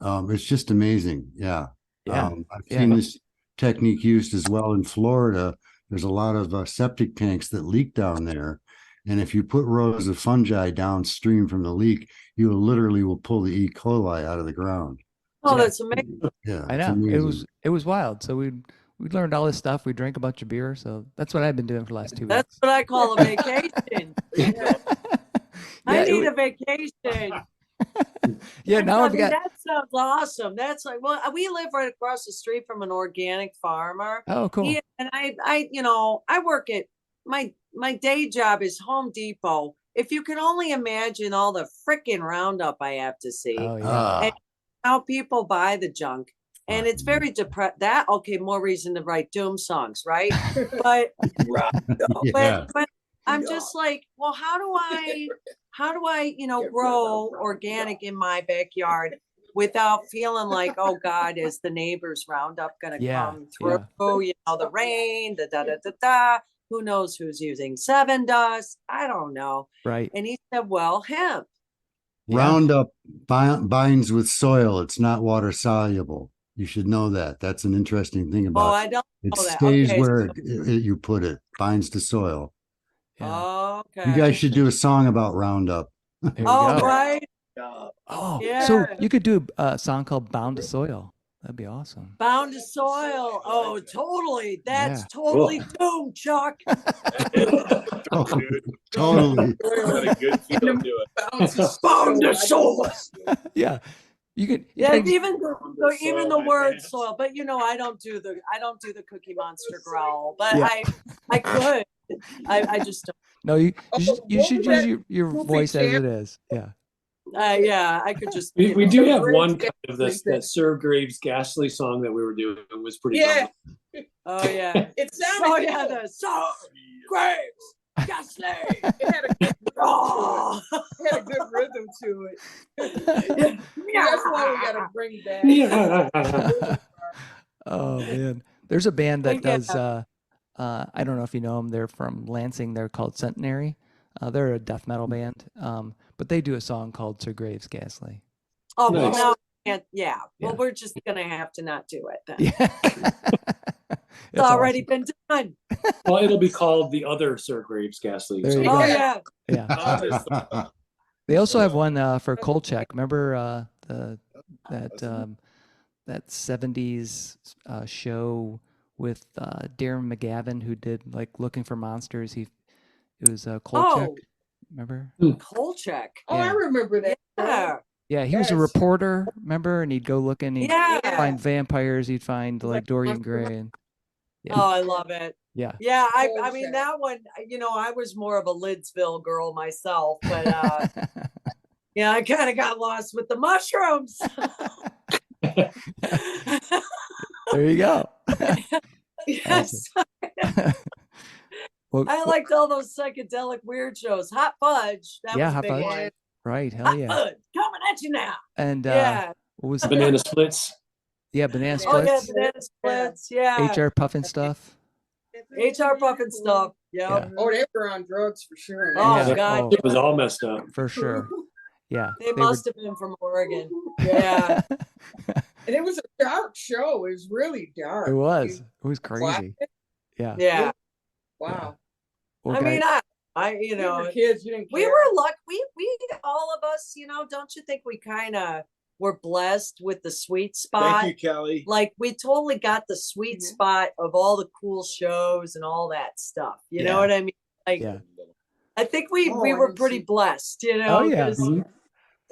It's just amazing. Yeah. Yeah. I've seen this technique used as well in Florida. There's a lot of septic tanks that leak down there. And if you put rows of fungi downstream from the leak, you literally will pull the E. coli out of the ground. Oh, that's amazing. Yeah. I it's know. amazing. It was wild. So we learned all this stuff. We drank a bunch of beer. So that's what I've been doing for the last 2 That's weeks. what I call a vacation. I it need wa- a vacation. yeah, now I've got. That sounds awesome. That's like, well, we live right across the street from an organic farmer. Oh, cool. Yeah, and I work at my day job is Home Depot. If you can only imagine all the freaking Roundup I have to see, Oh, yeah. Ah, how people buy the junk, and it's very depressed. More reason to write doom songs, right? But yeah. but I'm just like, well, how do I grow organic in my backyard without feeling like, oh God, is the neighbor's Roundup gonna Yeah, come through? The rain, the da da da da. Who knows who's using Seven Dust? I don't know. Right. And he said, well, hemp. Yeah. Roundup binds with soil. It's not water soluble. You should know that. That's an interesting thing Oh, about I don't it. It know that. stays Okay, where you put it, binds to soil. Yeah. Okay. You guys should do a song about Roundup. There you Oh, go. right. Oh, so Yeah. you could do a song called "Bound to Soil." That'd be awesome. Bound to soil. Oh, totally. That's Yeah. totally doom, Chuck. Oh, totally. What a good feel to it. Bound to soil. Yeah. You could. Yeah, you gotta- even Soil the my word pants. soil, but I don't do the Cookie Monster growl, but Yeah. I could. I just don't. no, you you What should was use that your goofy voice as chant? it is. Yeah. Yeah, I could just. We do have Graves one kind of Ghastly this that Sir Graves Ghastly song that we were doing was pretty Yeah, fun. Oh yeah. it So sounded yeah, cool. the so Graves Ghastly. It had a good Oh. it had a good rhythm to it. Yeah. That's why we gotta bring back. Yeah. Oh man, there's a band that Yeah. does. I don't know if you know them. They're from Lansing. They're called Centenary. They're a death metal band. But they do a song called Sir Graves Ghastly. Oh well, Nice. now, yeah. Well, Yeah. we're just gonna have to not do it then. Yeah. It's already been done. Well, it'll be called the other Sir Graves Ghastly. There you Oh go. yeah. Yeah. They also have one for Kolchak. Remember that 70s show with Darren McGavin who did like Looking for Monsters. It was Kolchak. Oh. Remember? Kolchak. Oh, I Yeah. remember that. Yeah. Yeah, he was a Yes. reporter, remember? And he'd go looking, he'd Yeah. find vampires, he'd find like Dorian Gray. And, yeah. Oh, I love it. Yeah. Yeah, I mean Kolchak. that one, I was more of a Lidsville girl myself, but yeah, I kind of got lost with the mushrooms. There you go. Yes. Well, I liked all those psychedelic weird shows. Hot Fudge. That Yeah, was a Hot big Fudge. one. right, hell Hot yeah. Fudge coming at you now. And Yeah. what was Banana Splits. yeah, Banana Oh yeah, Splits, banana splits. Yeah. HR Puffin stuff. HR puffin stuff. Yeah. Yeah. Oh, they were on drugs for sure. Oh, Yeah. God. It was all messed up. For sure. Yeah. They were- must have been from Oregon. Yeah. And it was a dark show. It was really dark. It was. It was Wow. crazy. Yeah. Yeah. Wow. Well, I mean, guys- you We know, were kids. You didn't we care. were lucky. We all of us, don't you think we kind of were blessed with the sweet spot? Thank you, Kelly. Like we totally got the sweet Mhm. spot of all the cool shows and all that stuff. You know Yeah. what I mean? Like Yeah. I think we Oh, we I were didn't pretty see- blessed, Oh, yeah. 'cause Mhm. For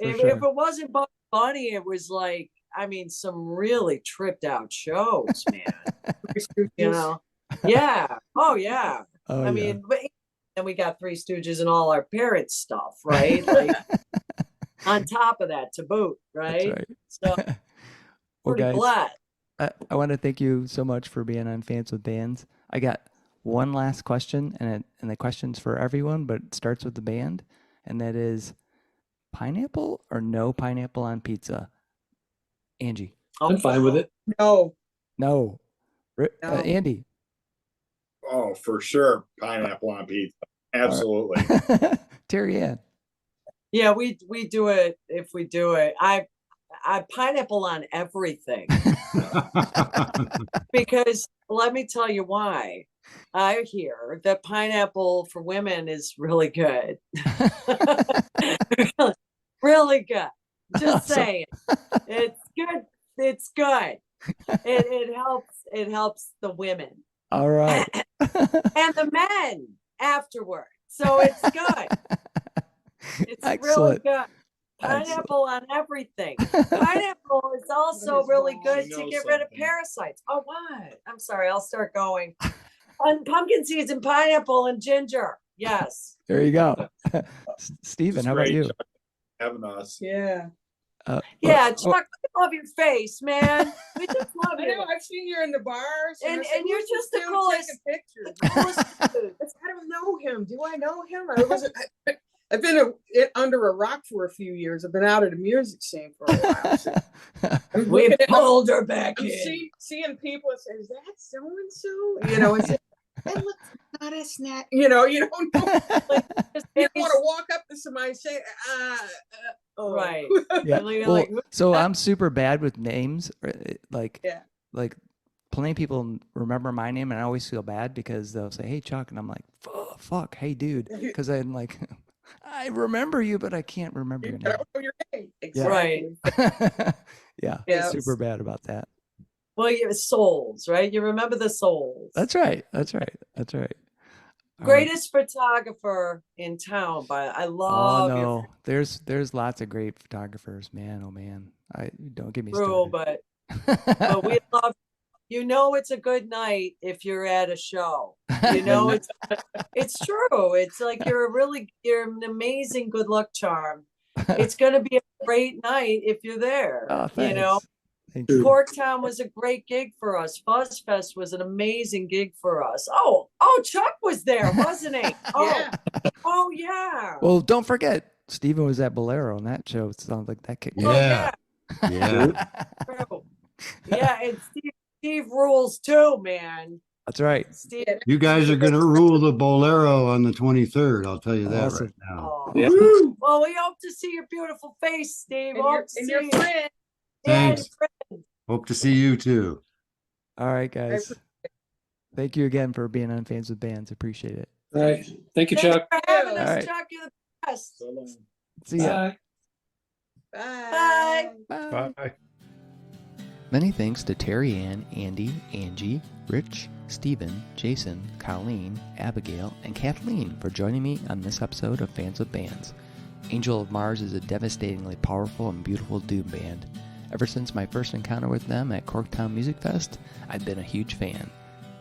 if sure. it wasn't Bugs Bunny, it was like, I mean, some really tripped out shows, man. you know? Yeah. Oh yeah. Oh, I yeah. mean, but then we got Three Stooges and all our parents' stuff, right? Like on top of that to boot, That's right? right. So Well, pretty guys, blessed. I want to thank you so much for being on Fans with Bands. I got one last question, and the question's for everyone, but it starts with the band, and that is pineapple or no pineapple on pizza? Angie. I'm fine with it. No. No. No. Andy. Oh, for sure. Pineapple on pizza. Absolutely. Terry Ann. Yeah, we do it if we do it. I pineapple on everything because let me tell you why. I hear that pineapple for women is really good. Really good. Just Awesome. saying. It's good. It's good. It helps the women All right. and the men afterward. So it's good. It's really Excellent. good. Excellent. Pineapple on everything. Pineapple is also really good You to know get rid of something. parasites. Oh, what? I'm sorry. I'll start going. On pumpkin seeds and pineapple and ginger. Yes. There you go. Steven, It's how about great, you? Chuck, having us. Yeah. Yeah, well, Chuck, we love your face, man. We just love I know. you. I've seen you in the bars. And- I said, and you're "Who's just this the dude coolest- taking pictures?" Coolest dude. I don't know him. Do I know him? I've been under a rock for a few years. I've been out of the music scene for a while. So I'm We looking at- pulled her back I'm in. seeing people and say, "Is that so and so?" You know, and say, "That looks not a snack." You don't know. You want to walk up to somebody and say, oh. Right. Yeah. And you're Well, like, so I'm super bad with names. Like, Yeah. like plenty of people remember my name, and I always feel bad because they'll say, "Hey, Chuck," and I'm like, "Fuck, hey, dude," because I'm like, I remember you, but I can't remember your I name. don't know your name. Right. Exactly. Yeah, Yeah. super bad about that. well, you souls, right? You remember the souls. That's right. That's right. That's right. All right. Greatest photographer in town, but I Oh love your no, there's lots of great photographers, man. Oh man, I don't get me True, started. but we love. You know, it's a good night if you're at a show. You know, it's true. It's like you're an amazing good luck charm. It's gonna be a great night if you're there. Oh, you know, thank you. Corktown was a great gig for us. Fuzz Fest was an amazing gig for us. Oh, Chuck was there, wasn't he? Yeah. Oh yeah. Well, don't forget, Steven was at Bolero, and that show sounds like that kicked. Oh, Yeah. Yeah. True. Yeah, and Steve rules too, man. That's right. Steve. You guys are gonna rule the Bolero on the 23rd. I'll tell you that Awesome. right now. Oh. Yeah. Well, we hope to see your beautiful face, Steve. And Hope your, to and see your you. friend. Yeah, Thanks. Hope to see you too. All right, guys. Thank you again for being on Fans with Bands. Appreciate it. All right. Thank you, Thanks Chuck. for having us, All right. Chuck. You're the best. So long. See ya. Bye. Bye. Bye. Bye. Many thanks to Terry Ann, Andy, Angie, Rich, Stephen, Jason, Colleen, Abigail, and Kathleen for joining me on this episode of Fans with Bands. Angel of Mars is a devastatingly powerful and beautiful doom band. Ever since my first encounter with them at Corktown Music Fest, I've been a huge fan.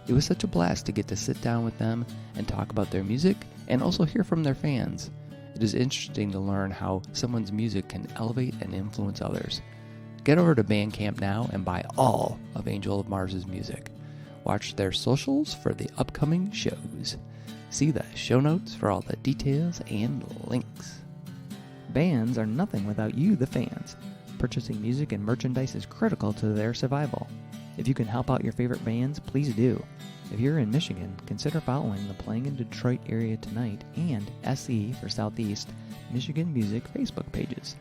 It was such a blast to get to sit down with them and talk about their music and also hear from their fans. It is interesting to learn how someone's music can elevate and influence others. Get over to Bandcamp now and buy all of Angel of Mars' music. Watch their socials for the upcoming shows. See the show notes for all the details and links. Bands are nothing without you, the fans. Purchasing music and merchandise is critical to their survival. If you can help out your favorite bands, please do. If you're in Michigan, consider following the Playing in Detroit Area Tonight and SE for Southeast Michigan Music Facebook pages.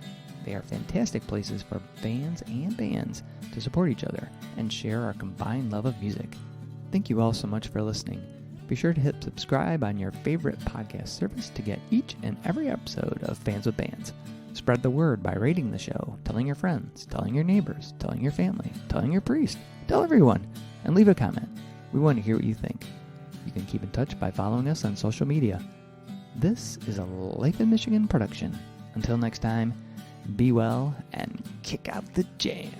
They are fantastic places for fans and bands to support each other and share our combined love of music. Thank you all so much for listening. Be sure to hit subscribe on your favorite podcast service to get each and every episode of Fans with Bands. Spread the word by rating the show, telling your friends, telling your neighbors, telling your family, telling your priest, tell everyone, and leave a comment. We want to hear what you think. You can keep in touch by following us on social media. This is a Life in Michigan production. Until next time, be well and kick out the jam.